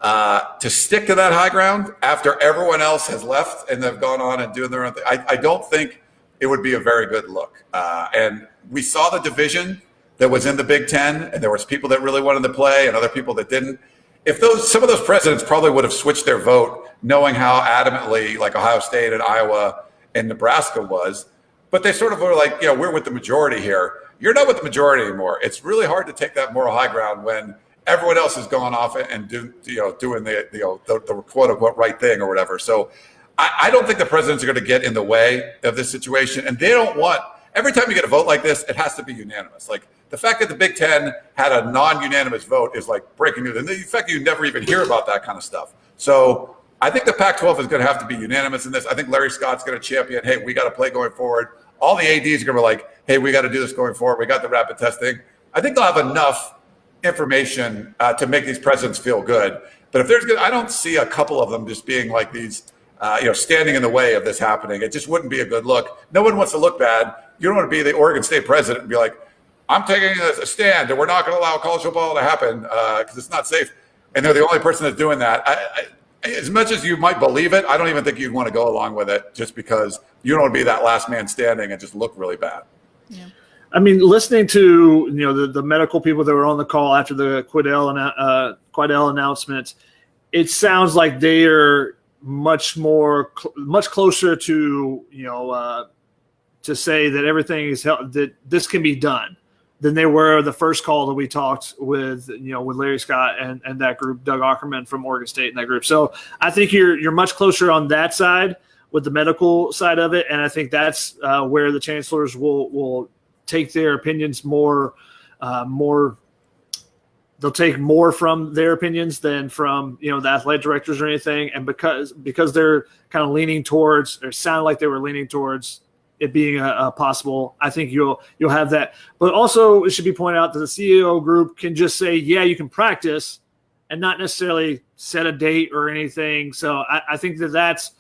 To stick to that high ground after everyone else has left and they've gone on and doing their own thing, I don't think it would be a very good look. And we saw the division that was in the Big Ten, and there was people that really wanted to play and other people that didn't. If some of those presidents probably would have switched their vote, knowing how adamantly like Ohio State and Iowa and Nebraska was, but they sort of were like, we're with the majority here. You're not with the majority anymore. It's really hard to take that moral high ground when everyone else has gone off and doing the quote unquote right thing or whatever. So I don't think the presidents are going to get in the way of this situation. And they don't want, every time you get a vote like this, it has to be unanimous. Like the fact that the Big Ten had a non-unanimous vote is like breaking news. And the fact that you never even hear about that kind of stuff. So I think the Pac-12 is going to have to be unanimous in this. I think Larry Scott's going to champion, hey, we got to play going forward. All the ADs are going to be like, hey, we got to do this going forward. We got the rapid testing. I think they'll have enough information to make these presidents feel good. But if there's good, I don't see a couple of them just being like these, standing in the way of this happening. It just wouldn't be a good look. No one wants to look bad. You don't want to be the Oregon State president and be like, I'm taking a stand and we're not going to allow college football to happen because it's not safe. And they're the only person that's doing that. As much as you might believe it, I don't even think you'd want to go along with it just because you don't want to be that last man standing and just look really bad. Yeah. I mean, listening to the medical people that were on the call after the Quidel announcement, it sounds like they are much closer to to say that everything is that this can be done than they were the first call that we talked with with Larry Scott and that group, Doug Ackerman from Oregon State and that group. So I think you're much closer on that side with the medical side of it, and I think that's where the chancellors will take their opinions more. They'll take more from their opinions than from the athletic directors or anything. And because they're kind of leaning towards, or sound like they were leaning towards it being a possible, I think you'll have that. But also it should be pointed out that the CEO group can just say, yeah, you can practice, and not necessarily set a date or anything. So I think that's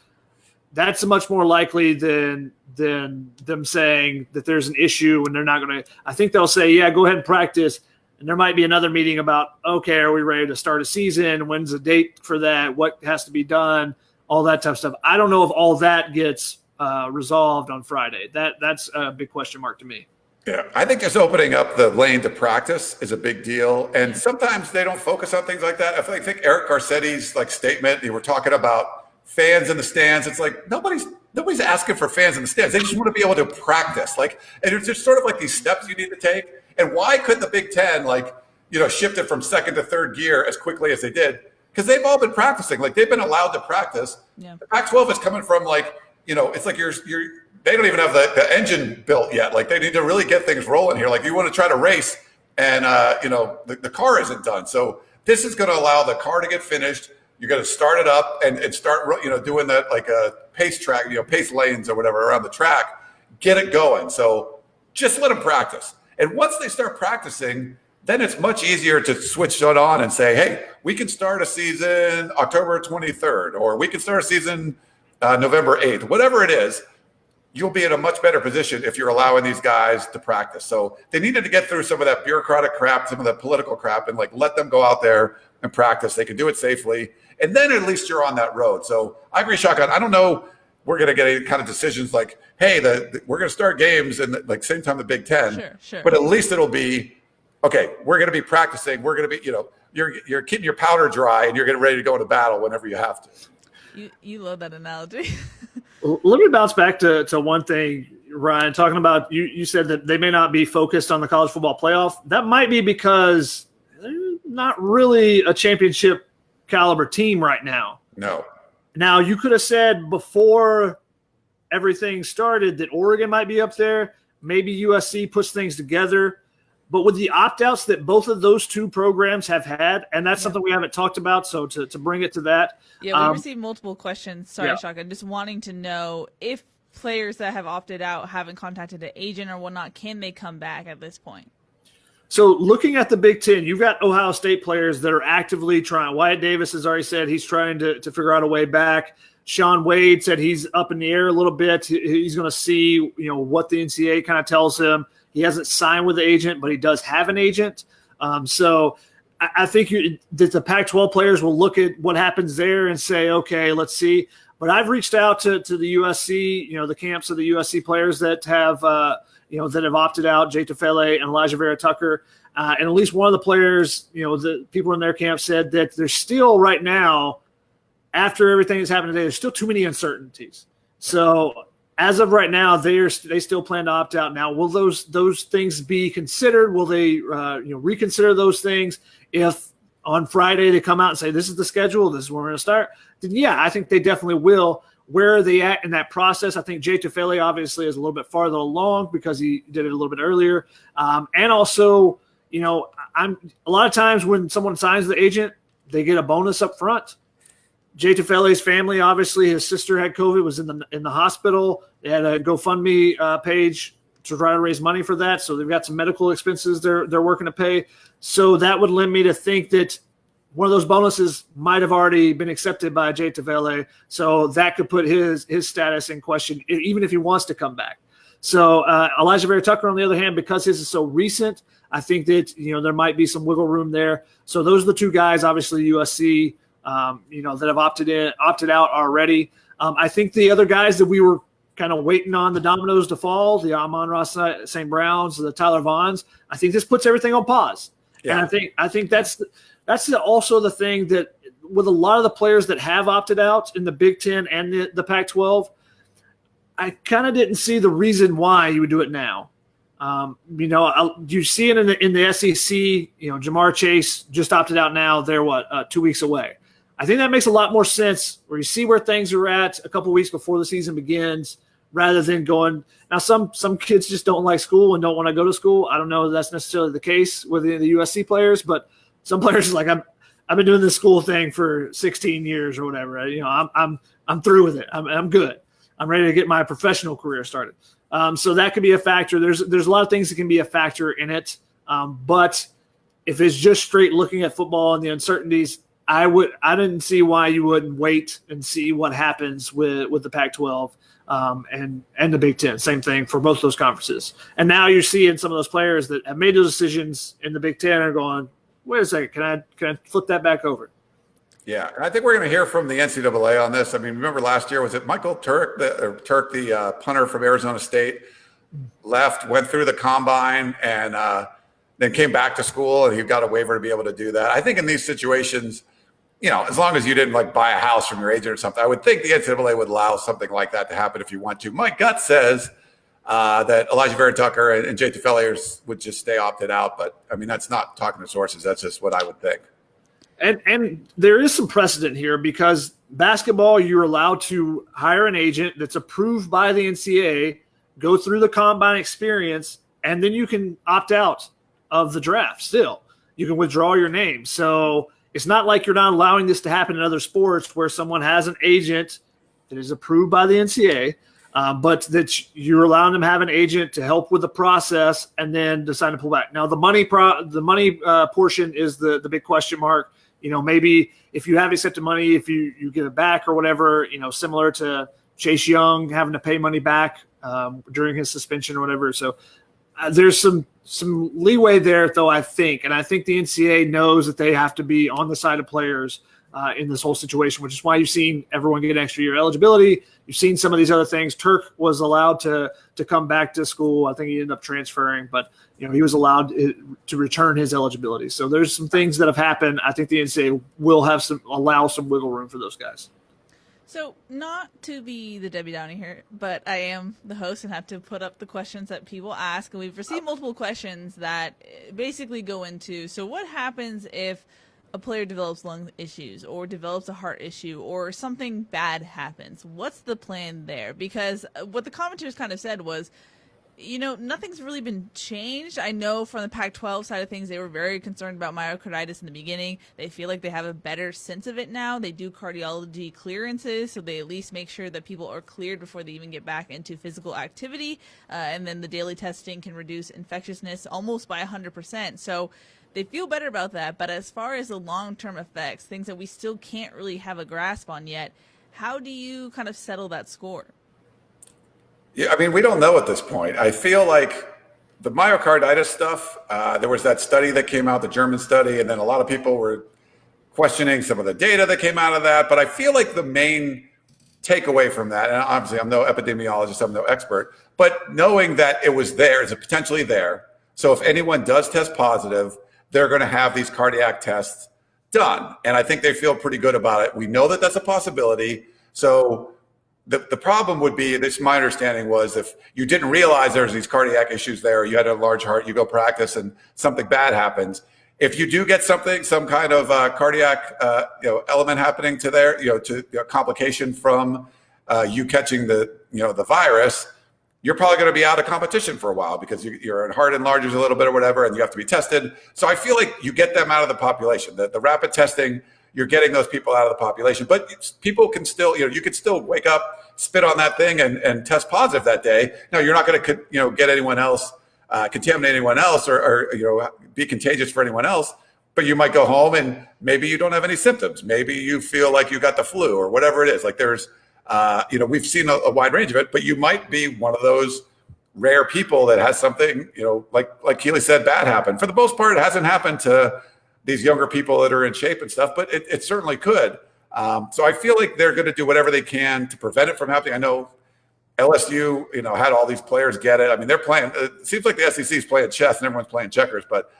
much more likely than them saying that there's an issue and they're not going to. I think they'll say, yeah, go ahead and practice. And there might be another meeting about, okay, are we ready to start a season? When's the date for that? What has to be done? All that type of stuff. I don't know if all that gets resolved on Friday. That's a big question mark to me. Yeah, I think just opening up the lane to practice is a big deal. And sometimes they don't focus on things like that. I think Eric Garcetti's statement, they were talking about fans in the stands. It's like nobody's asking for fans in the stands. They just want to be able to practice. And it's just sort of like these steps you need to take. And why couldn't the Big Ten shift it from second to third gear as quickly as they did? Because they've all been practicing. They've been allowed to practice. Yeah. The Pac-12 is coming from it's like they don't even have the engine built yet. They need to really get things rolling here. You want to try to race and the car isn't done. So this is going to allow the car to get finished. You're going to start it up and start doing that a pace track, pace lanes or whatever around the track. Get it going. So just let them practice. And once they start practicing, then it's much easier to switch it on and say, hey, we can start a season October 23rd, or we can start a season November 8th, whatever it is. You'll be in a much better position if you're allowing these guys to practice. So they needed to get through some of that bureaucratic crap, some of the political crap, and let them go out there and practice. They can do it safely. And then at least you're on that road. So I agree, Shotgun. I don't know we're going to get any kind of decisions hey, we're going to start games in same time the Big Ten. Sure. But at least it'll be, okay, we're going to be practicing. We're going to be, you're keeping your powder dry and you're getting ready to go into battle whenever you have to. You love that analogy. Let me bounce back to one thing, Ryan, talking about you said that they may not be focused on the college football playoff. That might be because they're not really a championship caliber team right now. No. Now, you could have said before everything started that Oregon might be up there. Maybe USC puts things together. But with the opt-outs that both of those two programs have had, and that's something we haven't talked about, so to bring it to that. Yeah, we received multiple questions. Sorry, Shotgun. Just wanting to know if players that have opted out haven't contacted an agent or whatnot, can they come back at this point? So looking at the Big Ten, you've got Ohio State players that are actively trying. Wyatt Davis has already said he's trying to figure out a way back. Sean Wade said he's up in the air a little bit. He's going to see, what the NCAA kind of tells him. He hasn't signed with the agent, but he does have an agent. So I think that the Pac-12 players will look at what happens there and say, okay, let's see. But I've reached out to the USC, the camps of the USC players that have, that have opted out, Jay Tufele and Elijah Vera Tucker. And at least one of the players, the people in their camp said that there's still right now, after everything that's happened today, there's still too many uncertainties. So as of right now, they still plan to opt out. Now, will those things be considered? Will they reconsider those things if on Friday they come out and say this is the schedule, this is where we're going to start? Then yeah, I think they definitely will. Where are they at in that process? I think Jay Tufele obviously is a little bit farther along because he did it a little bit earlier, and also a lot of times when someone signs the agent, they get a bonus up front. Jay Tufele's family, obviously, his sister had COVID, was in the hospital. They had a GoFundMe page to try to raise money for that. So they've got some medical expenses they're working to pay. So that would lend me to think that one of those bonuses might have already been accepted by Jay Tufele. So that could put his status in question, even if he wants to come back. So Elijah Vera Tucker, on the other hand, because his is so recent, I think that there might be some wiggle room there. So those are the two guys, obviously USC. That have opted out already. I think the other guys that we were kind of waiting on the dominoes to fall, the Amon-Ra St. Browns, the Tyler Vaughns, I think this puts everything on pause. Yeah. And I think that's also the thing that with a lot of the players that have opted out in the Big Ten and the Pac-12, I kind of didn't see the reason why you would do it now. You see it in the SEC, Jamar Chase just opted out now. They're 2 weeks away. I think that makes a lot more sense where you see where things are at a couple of weeks before the season begins rather than going – now some kids just don't like school and don't want to go to school. I don't know if that's necessarily the case with the USC players, but some players are like, I've been doing this school thing for 16 years or whatever. I'm through with it. I'm good. I'm ready to get my professional career started. So that could be a factor. There's a lot of things that can be a factor in it. But if it's just straight looking at football and the uncertainties – I didn't see why you wouldn't wait and see what happens with the Pac-12 and the Big Ten. Same thing for both those conferences. And now you're seeing some of those players that have made those decisions in the Big Ten are going, wait a second, can I flip that back over? Yeah, I think we're going to hear from the NCAA on this. I mean, remember last year, was it Michael Turk, the punter from Arizona State, left, went through the combine, and then came back to school, and he got a waiver to be able to do that. I think in these situations, as long as you didn't buy a house from your agent or something, I would think the NCAA would allow something like that to happen if you want to. My gut says that Elijah Vera Tucker and Jay Tufele would just stay opted out. But, I mean, that's not talking to sources. That's just what I would think. And there is some precedent here because basketball, you're allowed to hire an agent that's approved by the NCAA, go through the combine experience, and then you can opt out of the draft still. You can withdraw your name. So it's not like you're not allowing this to happen in other sports where someone has an agent that is approved by the NCAA, but that you're allowing them to have an agent to help with the process and then decide to pull back. Now, the money portion is the big question mark. Maybe if you have accepted money, if you get it back or whatever, similar to Chase Young having to pay money back during his suspension or whatever. So there's some leeway there, though, I think. And I think the NCAA knows that they have to be on the side of players in this whole situation, which is why you've seen everyone get extra year eligibility. You've seen some of these other things. Turk was allowed to come back to school. I think he ended up transferring, but he was allowed to return his eligibility. So there's some things that have happened. I think the NCAA will allow some wiggle room for those guys. So not to be the Debbie Downey here, but I am the host and have to put up the questions that people ask. And we've received multiple questions that basically go into, so what happens if a player develops lung issues or develops a heart issue or something bad happens? What's the plan there? Because what the commenters kind of said was, Nothing's really been changed. I know from the Pac-12 side of things, they were very concerned about myocarditis in the beginning. They feel like they have a better sense of it now. They do cardiology clearances, so they at least make sure that people are cleared before they even get back into physical activity. And then the daily testing can reduce infectiousness almost by 100%. So they feel better about that. But as far as the long-term effects, things that we still can't really have a grasp on yet, how do you kind of settle that score? Yeah, I mean, we don't know at this point. I feel like the myocarditis stuff, there was that study that came out, the German study, and then a lot of people were questioning some of the data that came out of that. But I feel like the main takeaway from that, and obviously I'm no epidemiologist, I'm no expert, but knowing that it was there, is it potentially there. So if anyone does test positive, they're going to have these cardiac tests done. And I think they feel pretty good about it. We know that that's a possibility. So the problem would be, this my understanding was, if you didn't realize there's these cardiac issues there, you had a large heart, you go practice and something bad happens. If you do get some kind of cardiac element happening to there, to complication from you catching the virus, you're probably going to be out of competition for a while because your heart enlarges a little bit or whatever, and you have to be tested. So I feel like you get them out of the population. The rapid testing, you're getting those people out of the population, but people can still, you could still wake up, spit on that thing and test positive that day. No, you're not going to, get anyone else, contaminate anyone else or be contagious for anyone else, but you might go home and maybe you don't have any symptoms. Maybe you feel like you got the flu or whatever it is. Like there's, we've seen a wide range of it, but you might be one of those rare people that has something, like Keely said, bad happen. For the most part, it hasn't happened to these younger people that are in shape and stuff, but it certainly could. So I feel like they're going to do whatever they can to prevent it from happening. I know LSU, had all these players get it. I mean, they're playing, it seems like the SEC is playing chess and everyone's playing checkers, but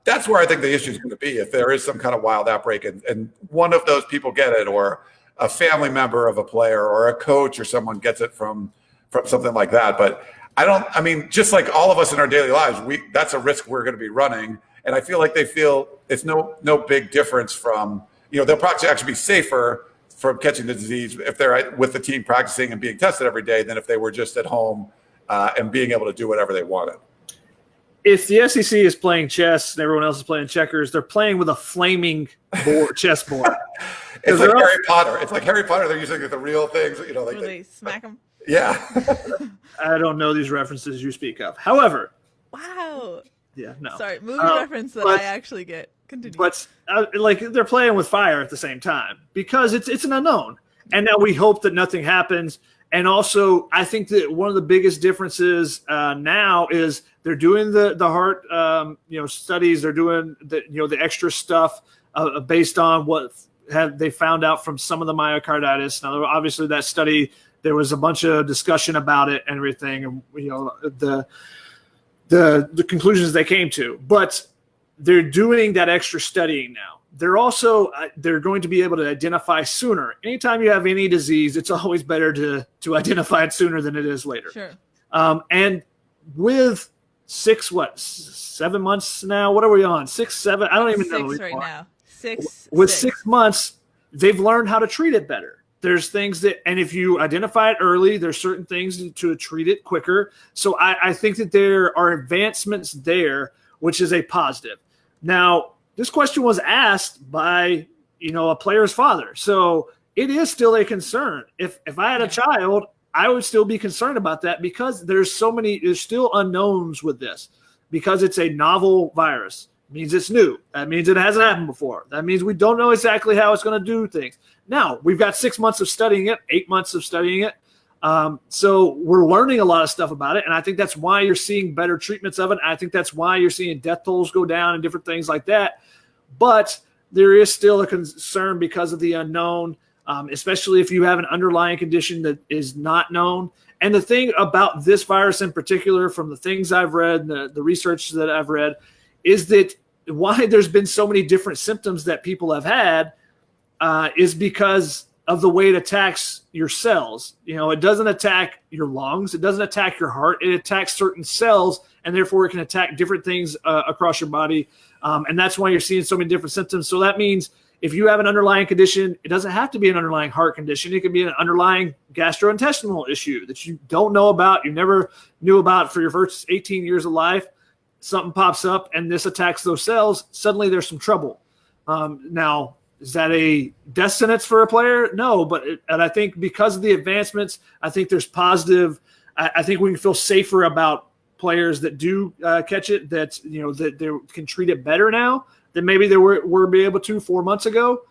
that's where I think the issue is going to be. If there is some kind of wild outbreak and one of those people get it, or a family member of a player or a coach or someone gets it from something like that. But just like all of us in our daily lives, that's a risk we're going to be running. And I feel like they feel it's no big difference from, they'll probably actually be safer from catching the disease if they're with the team practicing and being tested every day than if they were just at home and being able to do whatever they wanted. If the SEC is playing chess and everyone else is playing checkers, they're playing with a flaming chessboard. It's like Harry Potter. It's like Harry Potter. They're using the real things, like they smack them. Yeah. I don't know these references you speak of. However. Wow. Yeah, no. Sorry, movie reference that I actually get. Continue. But they're playing with fire at the same time because it's an unknown. And now we hope that nothing happens. And also, I think that one of the biggest differences now is they're doing the heart studies. They're doing the extra stuff based on what they found out from some of the myocarditis. Now, obviously, that study, there was a bunch of discussion about it and everything, and the conclusions they came to. But they're doing that extra studying now. They're also they're going to be able to identify sooner. Anytime you have any disease, it's always better to identify it sooner than it is later. Sure. And with 7 months now, what are we on? 6, 7? I don't even know. 6 right now. 6. With 6 months, they've learned how to treat it better. There's things and if you identify it early, there's certain things to treat it quicker. So I think that there are advancements there, which is a positive. Now, this question was asked by, a player's father. So it is still a concern. If I had a child, I would still be concerned about that because there's still unknowns with this because it's a novel virus. It means it's new. That means it hasn't happened before. That means we don't know exactly how it's going to do things. Now, we've got 6 months of studying it, 8 months of studying it. So we're learning a lot of stuff about it. And I think that's why you're seeing better treatments of it. I think that's why you're seeing death tolls go down and different things like that. But there is still a concern because of the unknown, especially if you have an underlying condition that is not known. And the thing about this virus in particular, from the things I've read, the research that I've read, is that why there's been so many different symptoms that people have had is because of the way it attacks your cells. It doesn't attack your lungs. It doesn't attack your heart. It attacks certain cells, and therefore it can attack different things across your body. And that's why you're seeing so many different symptoms. So that means if you have an underlying condition, it doesn't have to be an underlying heart condition. It could be an underlying gastrointestinal issue that you don't know about, you never knew about for your first 18 years of life. Something pops up and this attacks those cells. Suddenly there's some trouble. Now, is that a death sentence for a player? No, and I think because of the advancements, I think there's positive. I think we can feel safer about players that do catch it, that they can treat it better now than maybe they were be able to 4 months ago.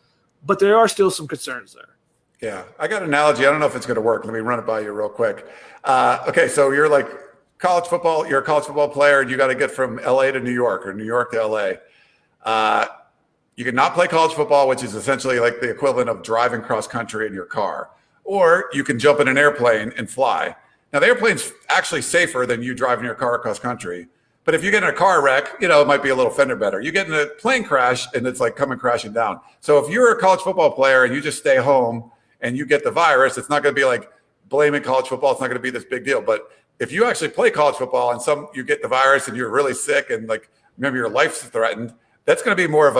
But there are still some concerns there. Yeah, I got an analogy. I don't know if it's going to work. Let me run it by you real quick. Okay, so you're like college football. You're a college football player, and you got to get from LA to New York or New York to LA. You can not play college football, which is essentially like the equivalent of driving cross country in your car, or you can jump in an airplane and fly. Now, the airplane's actually safer than you driving your car across country. But if you get in a car wreck, it might be a little fender bender. You get in a plane crash and it's like coming crashing down. So if you're a college football player and you just stay home and you get the virus, it's not going to be like blaming college football. It's not going to be this big deal. But if you actually play college football and you get the virus and you're really sick and like maybe your life's threatened, that's going to be more of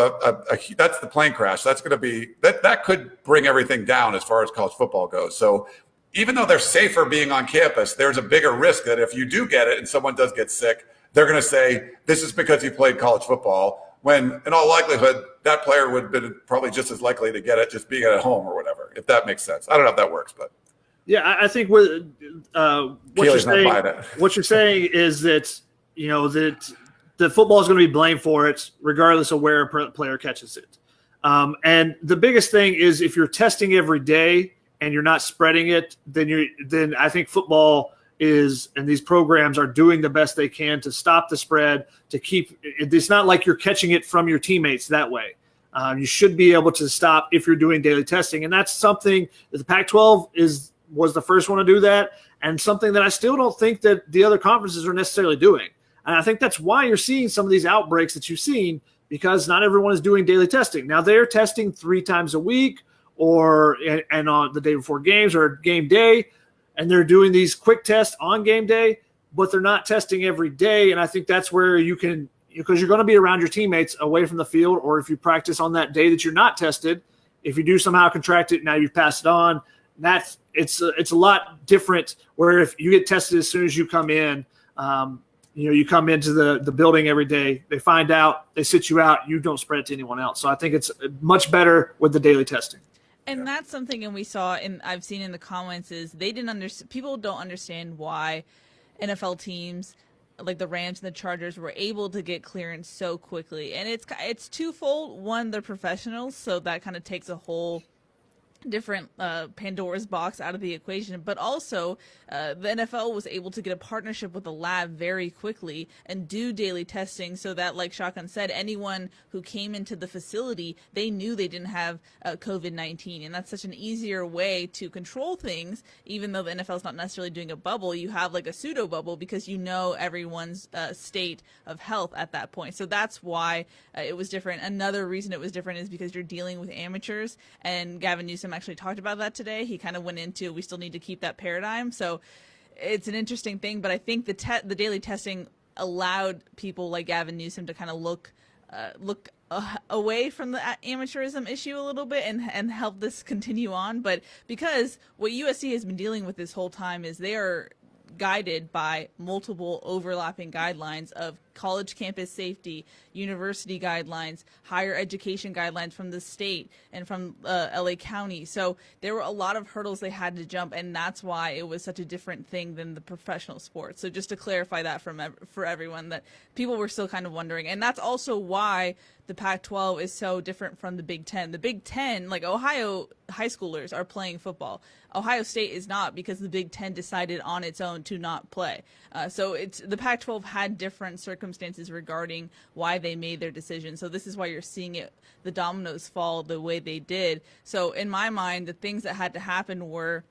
that's the plane crash. That's going to be that could bring everything down as far as college football goes. So even though they're safer being on campus, there's a bigger risk that if you do get it and someone does get sick, they're going to say, this is because you played college football, when in all likelihood, that player would have been probably just as likely to get it just being at home or whatever, if that makes sense. I don't know if that works, but. Yeah, I think what you're saying is that, that the football is going to be blamed for it, regardless of where a player catches it. And the biggest thing is if you're testing every day and you're not spreading it, then I think football and these programs are doing the best they can to stop the spread, to keep it's not like you're catching it from your teammates that way. You should be able to stop if you're doing daily testing. And that's something that the Pac-12 was the first one to do that, and something that I still don't think that the other conferences are necessarily doing. And I think that's why you're seeing some of these outbreaks that you've seen, because not everyone is doing daily testing. Now they're testing 3 times a week and on the day before games or game day, and they're doing these quick tests on game day, but they're not testing every day. And I think that's where you can, because you're going to be around your teammates away from the field, or if you practice on that day that you're not tested, if you do somehow contract it, now you've passed it on. It's a lot different where if you get tested as soon as you come in, you come into the building every day, they find out, they sit you out, you don't spread it to anyone else. So I think it's much better with the daily testing. And that's something, and we saw, and I've seen in the comments, is they didn't understand. People don't understand why NFL teams like the Rams and the Chargers were able to get clearance so quickly. And it's twofold. One, they're professionals, so that kind of takes a whole different Pandora's box out of the equation, but also the NFL was able to get a partnership with a lab very quickly and do daily testing, so that, like Shotgun said, anyone who came into the facility, they knew they didn't have COVID-19, and that's such an easier way to control things. Even though the NFL is not necessarily doing a bubble, you have like a pseudo bubble because you know everyone's state of health at that point. So that's why it was different. Another reason it was different is because you're dealing with amateurs, and Gavin Newsom actually talked about that today. He kind of went into, we still need to keep that paradigm. So it's an interesting thing, but I think the daily testing allowed people like Gavin Newsom to kind of look away from the amateurism issue a little bit and help this continue on. But because what USC has been dealing with this whole time is they are guided by multiple overlapping guidelines of college campus safety, university guidelines, higher education guidelines from the state and from LA County. So there were a lot of hurdles they had to jump, and that's why it was such a different thing than the professional sports. So just to clarify that for everyone, that people were still kind of wondering. And that's also why the Pac-12 is so different from the Big Ten. The Big Ten, like Ohio high schoolers are playing football. Ohio State is not, because the Big Ten decided on its own to not play. So the Pac-12 had different circumstances regarding why they made their decision. So this is why you're seeing the dominoes fall the way they did. So in my mind, the things that had to happen were,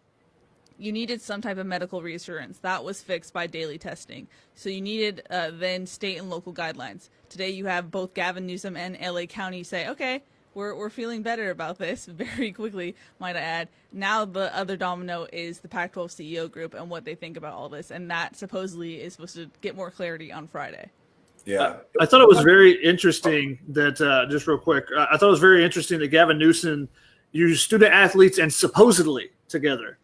you needed some type of medical reassurance. That was fixed by daily testing. So you needed then state and local guidelines. Today you have both Gavin Newsom and LA County say, okay, we're feeling better about this very quickly, might I add. Now the other domino is the Pac-12 CEO group and what they think about all this, and that supposedly is supposed to get more clarity on Friday. Yeah. I thought it was very interesting that just real quick. I thought it was very interesting that Gavin Newsom used student athletes and supposedly together.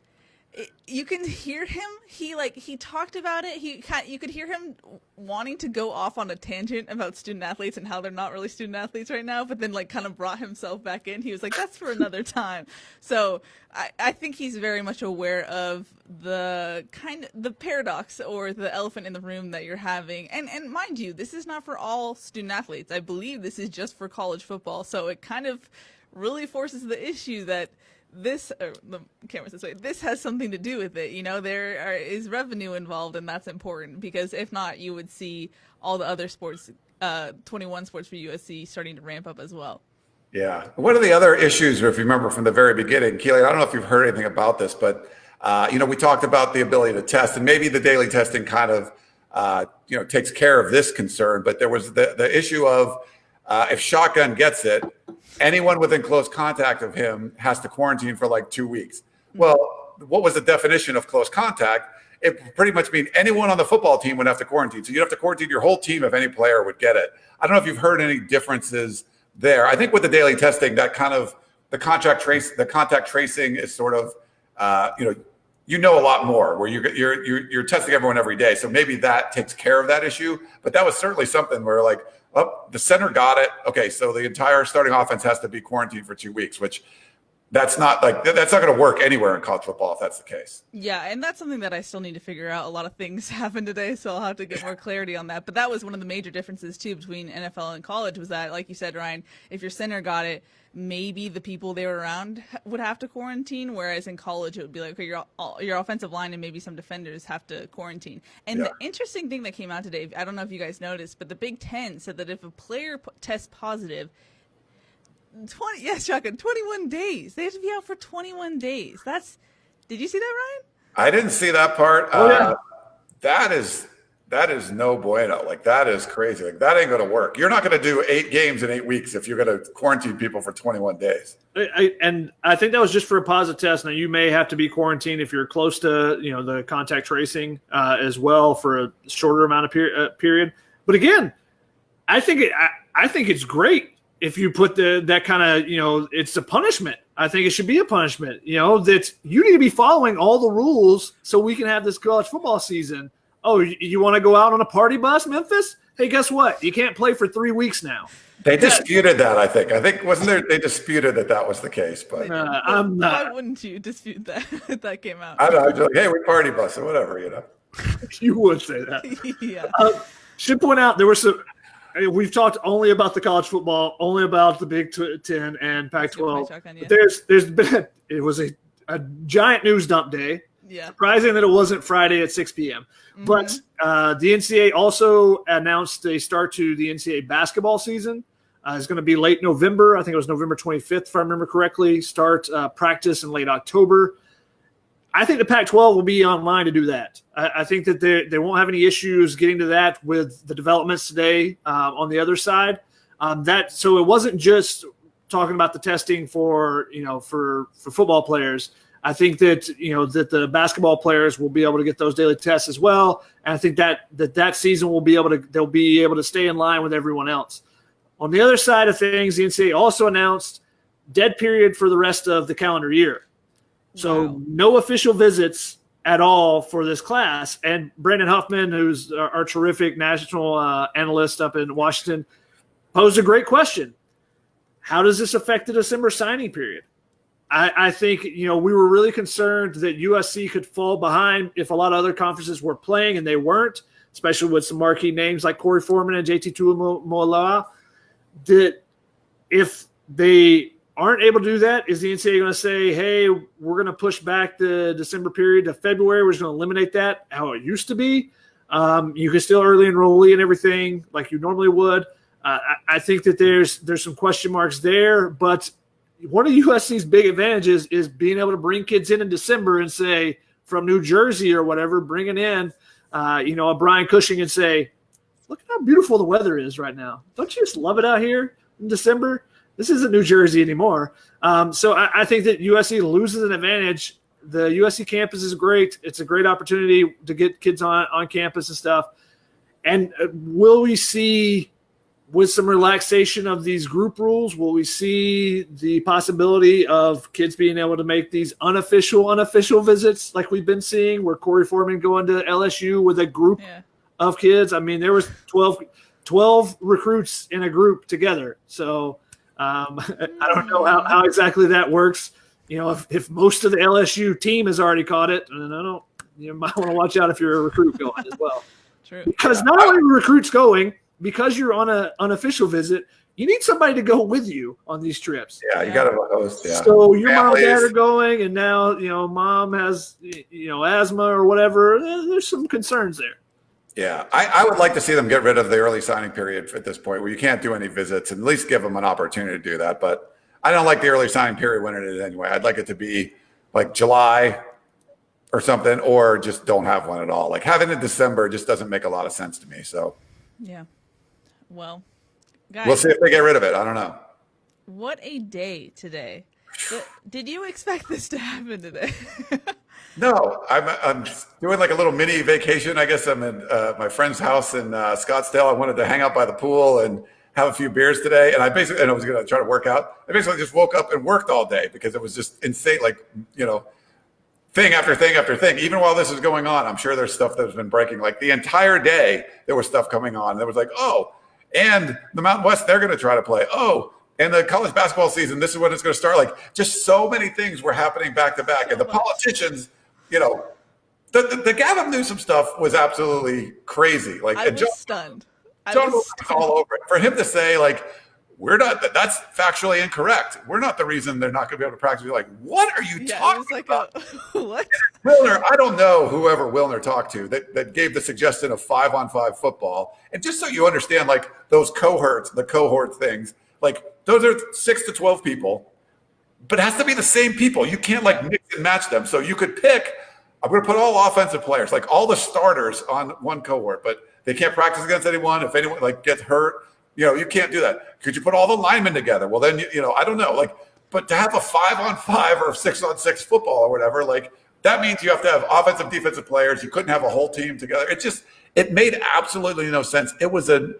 You can hear him. He talked about it. You could hear him wanting to go off on a tangent about student athletes and how they're not really student athletes right now, but then kind of brought himself back in. He was like, that's for another time. So I think he's very much aware of the paradox or the elephant in the room that you're having. And mind you, this is not for all student athletes. I believe this is just for college football. So it kind of really forces the issue that the camera's this way. This has something to do with it. There is revenue involved, and that's important, because if not, you would see all the other sports, 21 sports for USC, starting to ramp up as well. Yeah. One of the other issues, if you remember from the very beginning, Keely, I don't know if you've heard anything about this, but we talked about the ability to test, and maybe the daily testing kind of takes care of this concern. But there was the issue of if Shotgun gets it, anyone within close contact of him has to quarantine for like 2 weeks. Well, what was the definition of close contact? It pretty much means anyone on the football team would have to quarantine. So you'd have to quarantine your whole team if any player would get it. I don't know if you've heard any differences there. I think with the daily testing, that kind of the contact tracing is sort of, a lot more where you're testing everyone every day. So maybe that takes care of that issue. But that was certainly something where the center got it. Okay, so the entire starting offense has to be quarantined for 2 weeks, which that's not going to work anywhere in college football if that's the case. Yeah, and that's something that I still need to figure out. A lot of things happened today, so I'll have to get more clarity on that. But that was one of the major differences too between NFL and college, was that, like you said, Ryan, if your center got it, maybe the people they were around would have to quarantine, whereas in college it would be like, okay, your offensive line and maybe some defenders have to quarantine. And the interesting thing that came out today, I don't know if you guys noticed, but the Big Ten said that if a player tests positive, 21 days. They have to be out for 21 days. Did you see that, Ryan? I didn't see that part. Oh, yeah. That is no bueno. That is crazy. That ain't going to work. You're not going to do 8 games in 8 weeks if you're going to quarantine people for 21 days. And I think that was just for a positive test. Now, you may have to be quarantined if you're close to, the contact tracing as well for a shorter amount of period. But again, I think it's great if you put that kind of, it's a punishment. I think it should be a punishment, that you need to be following all the rules so we can have this college football season. Oh, you want to go out on a party bus, Memphis? Hey, guess what? You can't play for 3 weeks now. They disputed that, I think. Wasn't there, they disputed that was the case. But I'm not. Why wouldn't you dispute that if that came out? I don't know. Just hey, we party bus or whatever, You would say that. Yeah. Should point out there were some. We've talked only about the college football, only about the Big Ten and Pac-12. There's been it was a giant news dump day. Yeah. Surprising that it wasn't Friday at 6 p.m. Mm-hmm. But the NCAA also announced a start to the NCAA basketball season. It's going to be late November. I think it was November 25th, if I remember correctly. Start practice in late October. I think the Pac-12 will be online to do that. I think that they won't have any issues getting to that with the developments today on the other side. So it wasn't just talking about the testing for football players. I think that that the basketball players will be able to get those daily tests as well, and I think that season they'll be able to stay in line with everyone else. On the other side of things, the NCAA also announced dead period for the rest of the calendar year. So no official visits at all for this class. And Brandon Huffman, who's our terrific national analyst up in Washington, posed a great question. How does this affect the December signing period? I think, we were really concerned that USC could fall behind if a lot of other conferences were playing and they weren't, especially with some marquee names like Corey Foreman and JT Tuimoloau. That if they aren't able to do that, is the NCAA going to say, hey, we're going to push back the December period to February? We're just going to eliminate that, how it used to be. You can still early enrollee and everything like you normally would. I think that there's some question marks there, but one of USC's big advantages is being able to bring kids in December and say, from New Jersey or whatever, bringing in, a Brian Cushing and say, look at how beautiful the weather is right now. Don't you just love it out here in December? This isn't New Jersey anymore. So I think that USC loses an advantage. The USC campus is great. It's a great opportunity to get kids on campus and stuff. And will we see, with some relaxation of these group rules, will we see the possibility of kids being able to make these unofficial visits like we've been seeing, where Corey Foreman going to LSU with a group of kids? I mean, there was 12 recruits in a group together. So I don't know how exactly that works. If most of the LSU team has already caught it, then you might want to watch out if you're a recruit going as well. True. Because not only are recruits going, because you're on an unofficial visit, you need somebody to go with you on these trips. Yeah, you got to host. Yeah. So your mom and dad are going, and now mom has asthma or whatever. There's some concerns there. Yeah, I would like to see them get rid of the early signing period at this point, where you can't do any visits, and at least give them an opportunity to do that. But I don't like the early signing period when it is anyway. I'd like it to be like July or something, or just don't have one at all. Like having it in December just doesn't make a lot of sense to me. So yeah. Well, guys, we'll see if they get rid of it. I don't know. What a day today. Did you expect this to happen today? No, I'm doing like a little mini vacation. I guess I'm in my friend's house in Scottsdale. I wanted to hang out by the pool and have a few beers today. And I was going to try to work out. I basically just woke up and worked all day because it was just insane. Like, thing after thing after thing. Even while this is going on, I'm sure there's stuff that's been breaking. Like the entire day, there was stuff coming on. There was like, and the Mountain West, they're going to try to play. And the college basketball season, this is when it's going to start. Like just so many things were happening back to back. And the politicians, the Gavin Newsom stuff was absolutely crazy. Like I was stunned. John was all over it. For him to say, like, that's factually incorrect. We're not the reason they're not going to be able to practice. You're like, what are you talking about? What? Wilner, I don't know whoever Wilner talked to that gave the suggestion of 5-on-5 football. And just so you understand, like those the cohort things, like those are 6 to 12 people, but it has to be the same people. You can't like mix and match them. So you could pick, I'm going to put all offensive players, like all the starters on one cohort, but they can't practice against anyone. If anyone like gets hurt, you can't do that. Could you put all the linemen together? Well, then, I don't know. Like, but to have a 5-on-5 or 6-on-6 football or whatever, like that means you have to have offensive, defensive players. You couldn't have a whole team together. It made absolutely no sense. It was an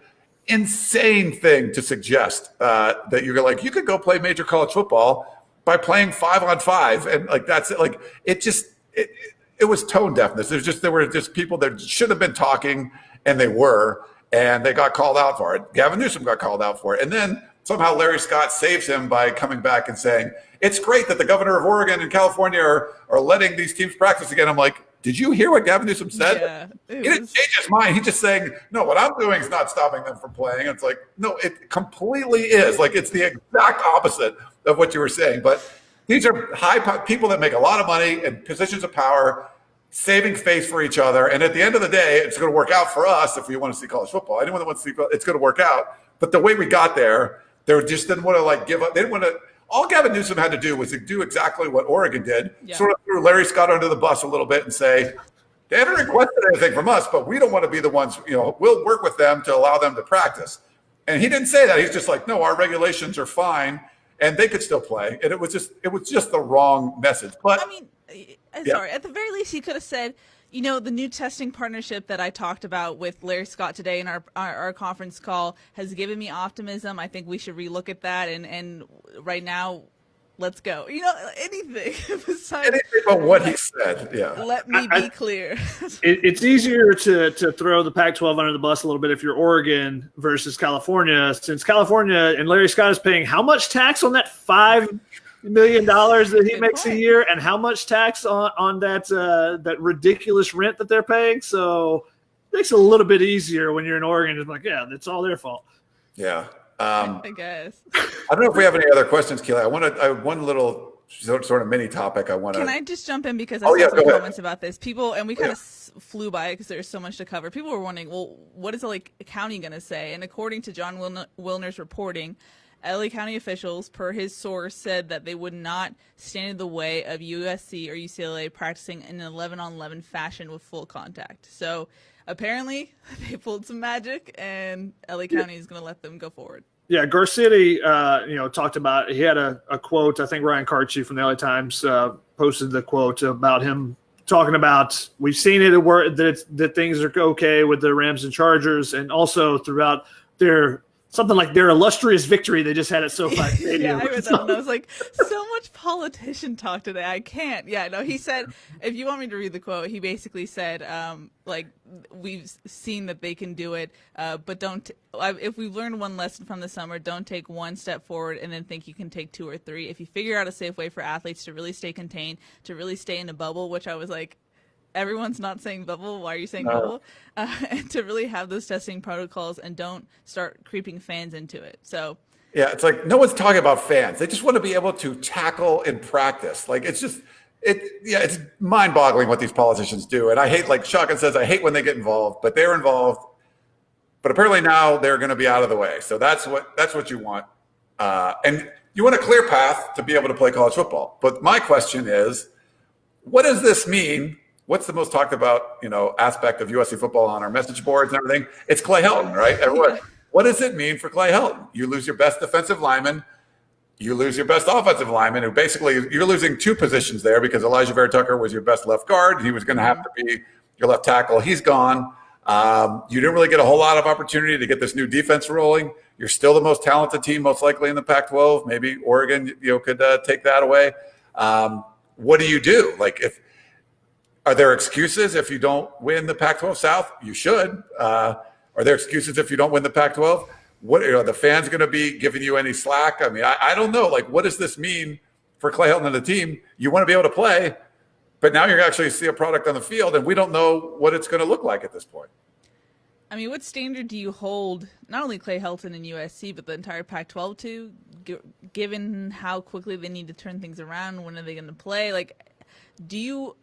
insane thing to suggest that you're like, you could go play major college football by playing 5-on-5. And like, that's it. Like, it was tone deafness. There were just people that should have been talking, and they were. And they got called out for it. Gavin Newsom got called out for it. And then somehow Larry Scott saves him by coming back and saying, it's great that the governor of Oregon and California are letting these teams practice again. I'm like, did you hear what Gavin Newsom said? Yeah, he didn't change his mind. He's just saying, no, what I'm doing is not stopping them from playing. It's like, no, it completely is. Like, it's the exact opposite of what you were saying. But these are people that make a lot of money in positions of power, saving face for each other. And at the end of the day, it's going to work out for us if we want to see college football. Anyone that wants to see it's going to work out. But the way we got there, they just didn't want to like give up. They didn't want to. All Gavin Newsom had to do was to do exactly what Oregon did, sort of threw Larry Scott under the bus a little bit and say, they haven't requested anything from us, but we don't want to be the ones, we'll work with them to allow them to practice. And he didn't say that. He's just like, no, our regulations are fine and they could still play. And it was just the wrong message. But I mean, sorry, at the very least, he could have said, the new testing partnership that I talked about with Larry Scott today in our conference call has given me optimism. I think we should relook at that. And right now, let's go. Anything besides anything but what he said. Yeah. Let me be clear. It's easier to throw the Pac-12 under the bus a little bit if you're Oregon versus California, since California and Larry Scott is paying how much tax on that $5 million that he makes a year, and how much tax on that ridiculous rent that they're paying. So it makes it a little bit easier when you're in Oregon. It's like, yeah, it's all their fault. Yeah. I guess. I don't know if we have any other questions, Keely. I have one little sort of mini topic I want to. Can I just jump in because I saw some comments about this? People, and we kind of flew by it because there's so much to cover. People were wondering, well, what is LA County going to say? And according to John Wilner's reporting, LA County officials, per his source, said that they would not stand in the way of USC or UCLA practicing in an 11-on-11 fashion with full contact. So apparently they pulled some magic, and LA County is going to let them go forward. Yeah, Garcetti, talked about, he had a quote. I think Ryan Carchi from the LA Times posted the quote about him talking about we've seen it at work that things are okay with the Rams and Chargers, and also throughout their something like their illustrious victory they just had at SoFi Stadium. Yeah, I read that and I was like, so much politician talk today. I can't. Yeah, no, he said, if you want me to read the quote, he basically said, like, we've seen that they can do it, but if we've learned one lesson from the summer, don't take one step forward and then think you can take two or three. If you figure out a safe way for athletes to really stay contained, to really stay in a bubble, which I was like, everyone's not saying bubble. Why are you saying bubble? And to really have those testing protocols and don't start creeping fans into it. So, yeah, it's like no one's talking about fans. They just want to be able to tackle in practice. Like it's mind-boggling what these politicians do. And I hate, like Shotgun says, I hate when they get involved, but they're involved. But apparently now they're going to be out of the way. So that's what you want. And you want a clear path to be able to play college football. But my question is, what does this mean? What's the most talked about, aspect of USC football on our message boards and everything? It's Clay Helton, right? Everyone. What does it mean for Clay Helton? You lose your best defensive lineman. You lose your best offensive lineman, who basically you're losing two positions there because Elijah Vera Tucker was your best left guard. He was going to have to be your left tackle. He's gone. You didn't really get a whole lot of opportunity to get this new defense rolling. You're still the most talented team, most likely in the Pac-12. Maybe Oregon, could take that away. What do you do? Are there excuses if you don't win the Pac-12 South? You should. Are there excuses if you don't win the Pac-12? What are the fans going to be giving you any slack? I mean, I don't know. What does this mean for Clay Helton and the team? You want to be able to play, but now you're actually see a product on the field, and we don't know what it's going to look like at this point. I mean, what standard do you hold not only Clay Helton and USC, but the entire Pac-12 to, given how quickly they need to turn things around? When are they going to play?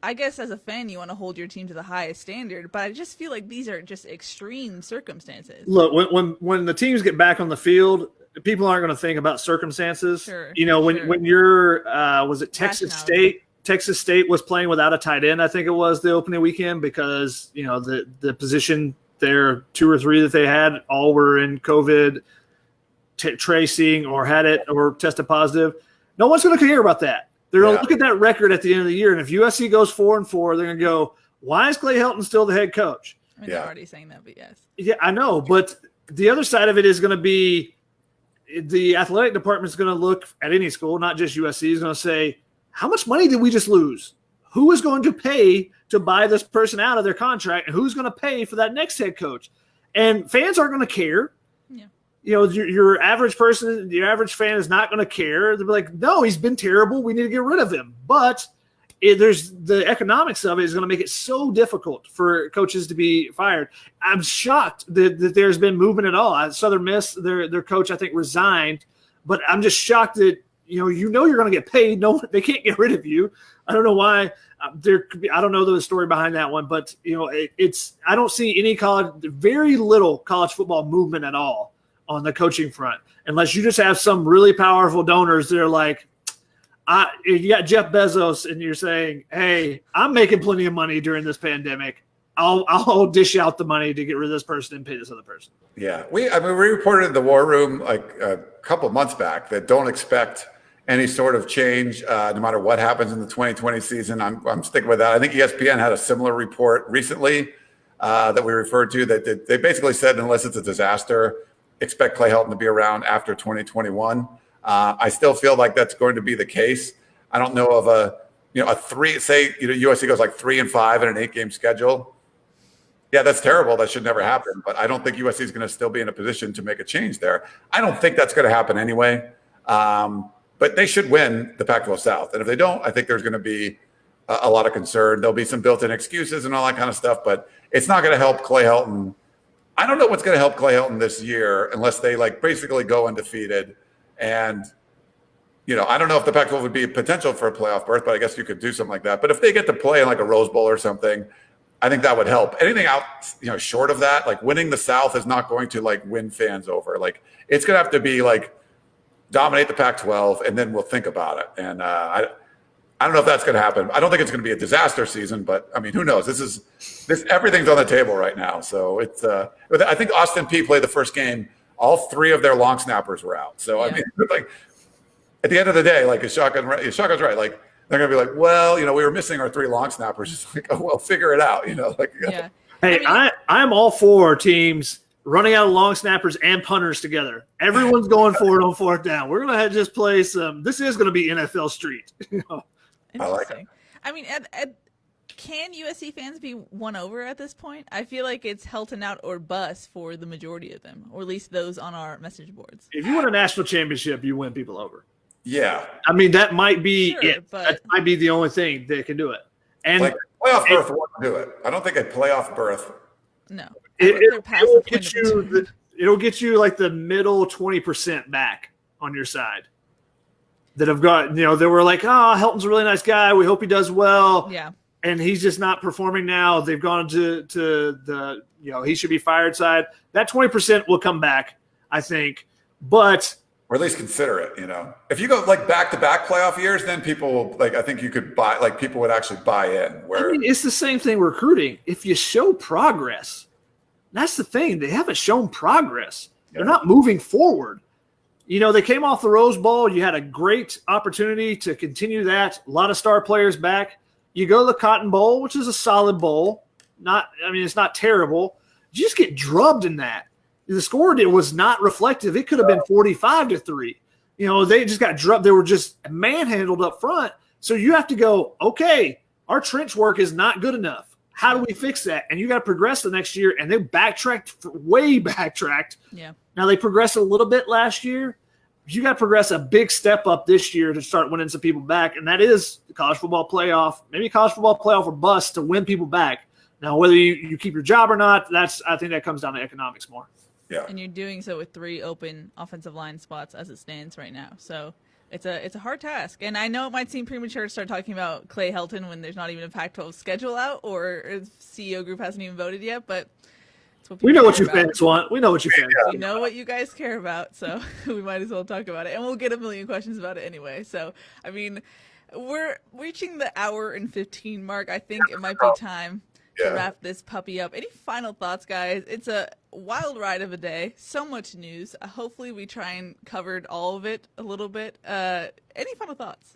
I guess as a fan, you want to hold your team to the highest standard, but I just feel like these are just extreme circumstances. Look, when the teams get back on the field, people aren't going to think about circumstances. Sure, when you're, was it Texas State? Texas State was playing without a tight end, I think it was the opening weekend, because, the position there, two or three that they had, all were in COVID tracing or had it or tested positive. No one's going to care about that. They're going to look at that record at the end of the year, and if USC goes 4-4, they're going to go, why is Clay Helton still the head coach? I mean, they're already saying that, but yes. Yeah, I know, but the other side of it is going to be the athletic department is going to look at any school, not just USC, is going to say, how much money did we just lose? Who is going to pay to buy this person out of their contract, and who's going to pay for that next head coach? And fans aren't going to care. Yeah. Your average person, your average fan is not going to care. They'll be like, no, he's been terrible. We need to get rid of him. But there's the economics of it is going to make it so difficult for coaches to be fired. I'm shocked that there's been movement at all. Southern Miss, their coach, I think, resigned. But I'm just shocked that, you're going to get paid. No, they can't get rid of you. I don't know why. I don't know the story behind that one. But, I don't see any very little college football movement at all on the coaching front, unless you just have some really powerful donors that are like, you got Jeff Bezos and you're saying, hey, I'm making plenty of money during this pandemic. I'll dish out the money to get rid of this person and pay this other person. Yeah. We reported in the War Room a couple months back that don't expect any sort of change no matter what happens in the 2020 season. I'm sticking with that. I think ESPN had a similar report recently that we referred to that they basically said, unless it's a disaster, expect Clay Helton to be around after 2021. I still feel like that's going to be the case. I don't know of a three, say, USC goes 3-5 in an 8-game schedule. Yeah, that's terrible. That should never happen. But I don't think USC is going to still be in a position to make a change there. I don't think that's going to happen anyway. But they should win the Pac-12 South. And if they don't, I think there's going to be a lot of concern. There'll be some built-in excuses and all that kind of stuff. But it's not going to help Clay Helton. I don't know what's going to help Clay Helton this year unless they basically go undefeated. And, I don't know if the Pac-12 would be a potential for a playoff berth, but I guess you could do something like that. But if they get to play in a Rose Bowl or something, I think that would help. Anything out, short of that, winning the South is not going to win fans over. It's going to have to be dominate the Pac-12, and then we'll think about it. And I don't know if that's going to happen. I don't think it's going to be a disaster season, but I mean, who knows? Everything's on the table right now. So it's. I think Austin Peay played the first game. All three of their long snappers were out. So yeah. I mean, at the end of the day, Shotgun's right. they're going to be like, well, we were missing our 3 long snappers. It's like, oh, well, figure it out, like. Yeah. Hey, I'm all for teams running out of long snappers and punters together. Everyone's going for it on 4th down. We're going to just play some. This is going to be NFL Street. I like it. I mean, can USC fans be won over at this point? I feel like it's Helton out or bust for the majority of them, or at least those on our message boards. If you win a national championship, you win people over. Yeah. I mean, that might be it. But that might be the only thing that can do it. And like playoff berth won't do it. I don't think a playoff berth. No. It'll get you like the middle 20% back on your side that have got, they were like, oh, Helton's a really nice guy. We hope he does well. Yeah. And he's just not performing now. They've gone to the, he should be fired side. That 20% will come back, I think. But or at least consider it, If you go like back-to-back playoff years, then people will I think you could buy, people would actually buy in. Where it's the same thing recruiting. If you show progress, that's the thing. They haven't shown progress. They're not moving forward. They came off the Rose Bowl. You had a great opportunity to continue that. A lot of star players back. You go to the Cotton Bowl, which is a solid bowl. It's not terrible. You just get drubbed in that. The score was not reflective. It could have been 45-3. They just got drubbed. They were just manhandled up front. So you have to go, okay, our trench work is not good enough. How do we fix that? And you got to progress the next year. And they way backtracked. Yeah. Now they progressed a little bit last year. You got to progress a big step up this year to start winning some people back. And that is the college football playoff, maybe college football playoff or bust to win people back. Now, whether you keep your job or not, I think that comes down to economics more. Yeah. And you're doing so with 3 open offensive line spots as it stands right now. So it's a hard task. And I know it might seem premature to start talking about Clay Helton when there's not even a Pac-12 schedule out or CEO group hasn't even voted yet, but it's what we know what you fans want. We know what you fans want. We know what you guys care about, so we might as well talk about it. And we'll get a million questions about it anyway. So, I mean, we're reaching the hour and 15 mark. I think it might be time to wrap this puppy up. Any final thoughts, guys? It's a wild ride of a day. So much news. Hopefully we try and covered all of it a little bit. Any final thoughts?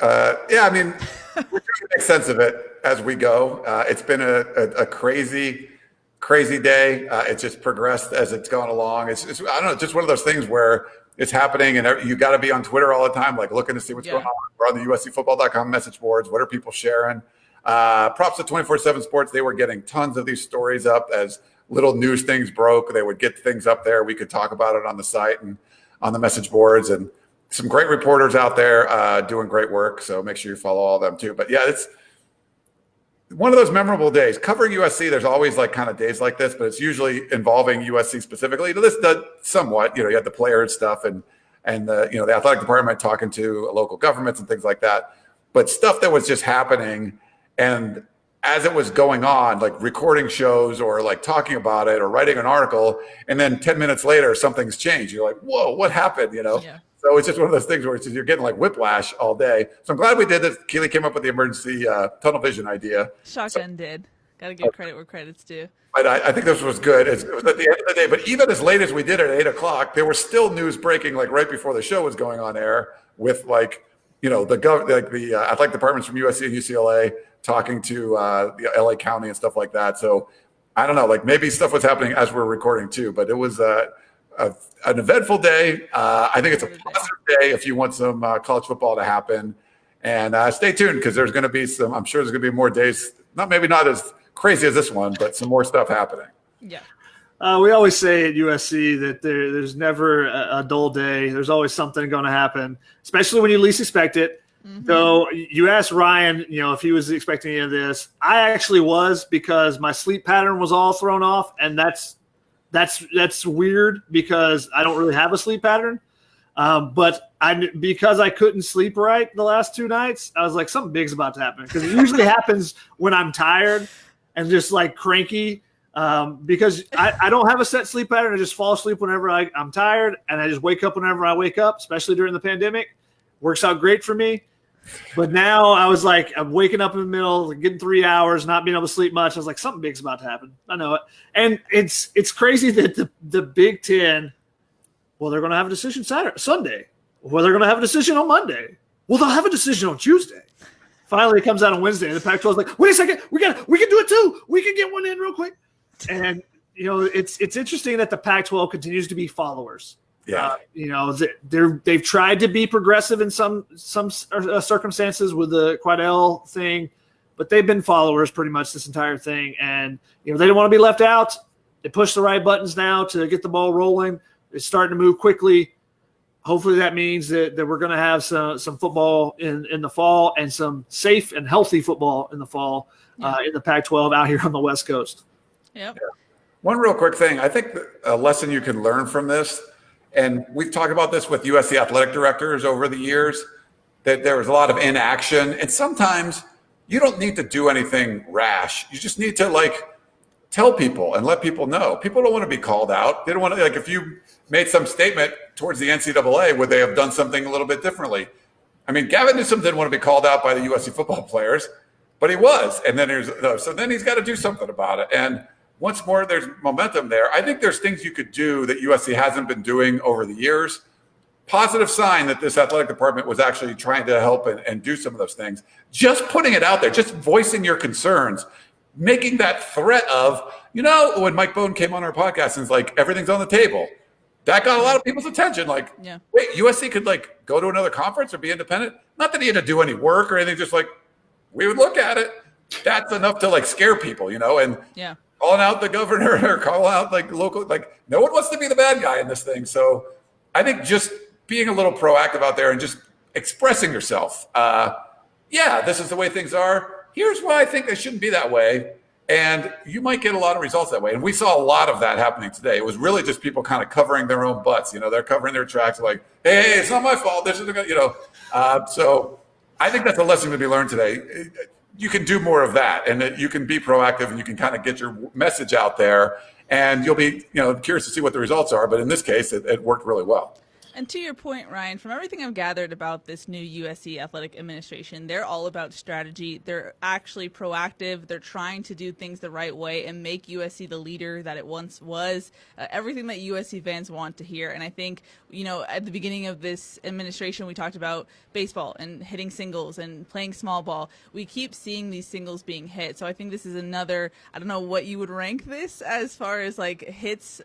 We're trying to make sense of it as we go. It's been a crazy day. It's just progressed as it's gone along. It's I don't know, just one of those things where it's happening and you got to be on Twitter all the time, like looking to see what's going on. We're on the USCfootball.com message boards. What are people sharing? Props to 24/7 Sports. They were getting tons of these stories up as little news things broke. They would get things up there. We could talk about it on the site and on the message boards, and some great reporters out there doing great work. So make sure you follow all of them too. But yeah, it's one of those memorable days. Covering USC, there's always like kind of days like this, but it's usually involving USC specifically. This does somewhat, you had the player stuff and the, the athletic department talking to local governments and things like that. But stuff that was just happening, and as it was going on, like recording shows or like talking about it or writing an article, and then 10 minutes later, something's changed. You're like, whoa, what happened? Yeah. So it's just one of those things where you're getting like whiplash all day. So I'm glad we did this. Keely came up with the emergency tunnel vision idea. Shotgun did. Got to give credit where credit's due. But I think this was good. It was at the end of the day. But even as late as we did at 8 o'clock, there was still news breaking like right before the show was going on air with like, the athletic departments from USC and UCLA talking to the LA County and stuff like that. So I don't know, like maybe stuff was happening as we're recording too, but it was an eventful day. I think it's a positive day if you want some college football to happen. And stay tuned because there's going to be I'm sure there's going to be more days, maybe not as crazy as this one, but some more stuff happening. Yeah. We always say at USC that there's never a dull day. There's always something going to happen, especially when you least expect it. Mm-hmm. So you asked Ryan, if he was expecting any of this. I actually was, because my sleep pattern was all thrown off, and that's weird because I don't really have a sleep pattern. But because I couldn't sleep right the last 2 nights, I was like, something big's about to happen, because it usually happens when I'm tired and just like cranky. Because I don't have a set sleep pattern. I just fall asleep whenever I'm tired, and I just wake up whenever I wake up, especially during the pandemic. Works out great for me. But now I was like, I'm waking up in the middle, getting 3 hours, not being able to sleep much. I was like, something big's about to happen. I know it. And it's crazy that the Big Ten, well, they're going to have a decision Sunday. Well, they're going to have a decision on Monday. well, they'll have a decision on Tuesday. Finally, it comes out on Wednesday, and the Pac-12 is like, wait a second, we can do it too. We can get one in real quick. And it's interesting that the Pac-12 continues to be followers. Yeah. They've tried to be progressive in some circumstances with the Quidel thing, but they've been followers pretty much this entire thing. And they don't want to be left out. They push the right buttons now to get the ball rolling. It's starting to move quickly. Hopefully that means that we're going to have some football in the fall, and some safe and healthy football in the fall in the Pac-12 out here on the West Coast. Yep. One real quick thing. I think a lesson you can learn from this, and we've talked about this with USC athletic directors over the years, that there was a lot of inaction. And sometimes you don't need to do anything rash. You just need to tell people and let people know. People don't want to be called out. They don't want to, if you made some statement towards the NCAA, would they have done something a little bit differently? I mean, Gavin Newsom didn't want to be called out by the USC football players, but he was. And then then he's got to do something about it. And once more, there's momentum there. I think there's things you could do that USC hasn't been doing over the years. Positive sign that this athletic department was actually trying to help and do some of those things. Just putting it out there, just voicing your concerns, making that threat of, when Mike Bone came on our podcast and was like, everything's on the table. That got a lot of people's attention. Wait, USC could go to another conference or be independent? Not that he had to do any work or anything, just we would look at it. That's enough to scare people, and calling out the governor or calling out local, no one wants to be the bad guy in this thing. So I think just being a little proactive out there and just expressing yourself. This is the way things are. Here's why I think they shouldn't be that way. And you might get a lot of results that way. And we saw a lot of that happening today. It was really just people kind of covering their own butts. They're covering their tracks hey, it's not my fault. This is, so I think that's a lesson to be learned today. You can do more of that, and that you can be proactive, and you can kind of get your message out there, and you'll be, curious to see what the results are. But in this case, it worked really well. And to your point, Ryan, from everything I've gathered about this new USC athletic administration, they're all about strategy. They're actually proactive. They're trying to do things the right way and make USC the leader that it once was. Everything that USC fans want to hear. And I think, at the beginning of this administration, we talked about baseball and hitting singles and playing small ball. We keep seeing these singles being hit. So I think this is another, I don't know what you would rank this as far as hits,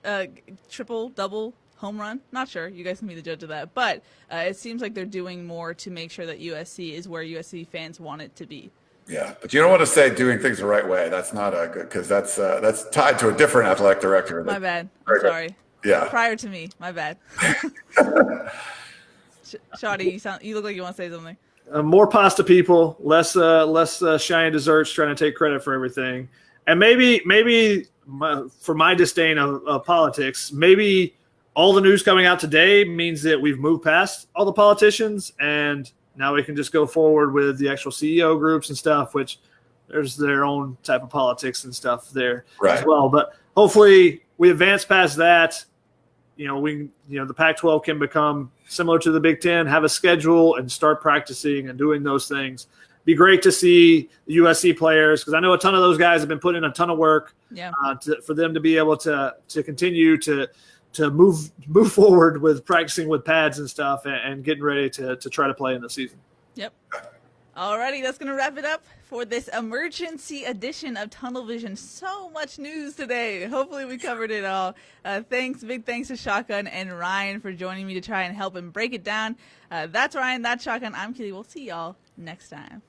triple, double, home run. Not sure. You guys can be the judge of that. But it seems like they're doing more to make sure that USC is where USC fans want it to be. Yeah, but you don't want to say doing things the right way. That's not good, because that's tied to a different athletic director. My bad. I'm sorry. Yeah. Prior to me. My bad. Shawty, you look like you want to say something. More pasta people, less shiny desserts trying to take credit for everything. And maybe for my disdain of politics, maybe all the news coming out today means that we've moved past all the politicians, and now we can just go forward with the actual CEO groups and stuff, which there's their own type of politics and stuff there as well. But hopefully we advance past that. The Pac-12 can become similar to the Big Ten, have a schedule and start practicing and doing those things. Be great to see the USC players, because I know a ton of those guys have been putting in a ton of work for them to be able to continue to move forward with practicing with pads and stuff and getting ready to try to play in the season. Yep. Alrighty, that's going to wrap it up for this emergency edition of Tunnel Vision. So much news today. Hopefully we covered it all. Big thanks to Shotgun and Ryan for joining me to try and help him break it down. That's Ryan, that's Shotgun. I'm Keely. We'll see y'all next time.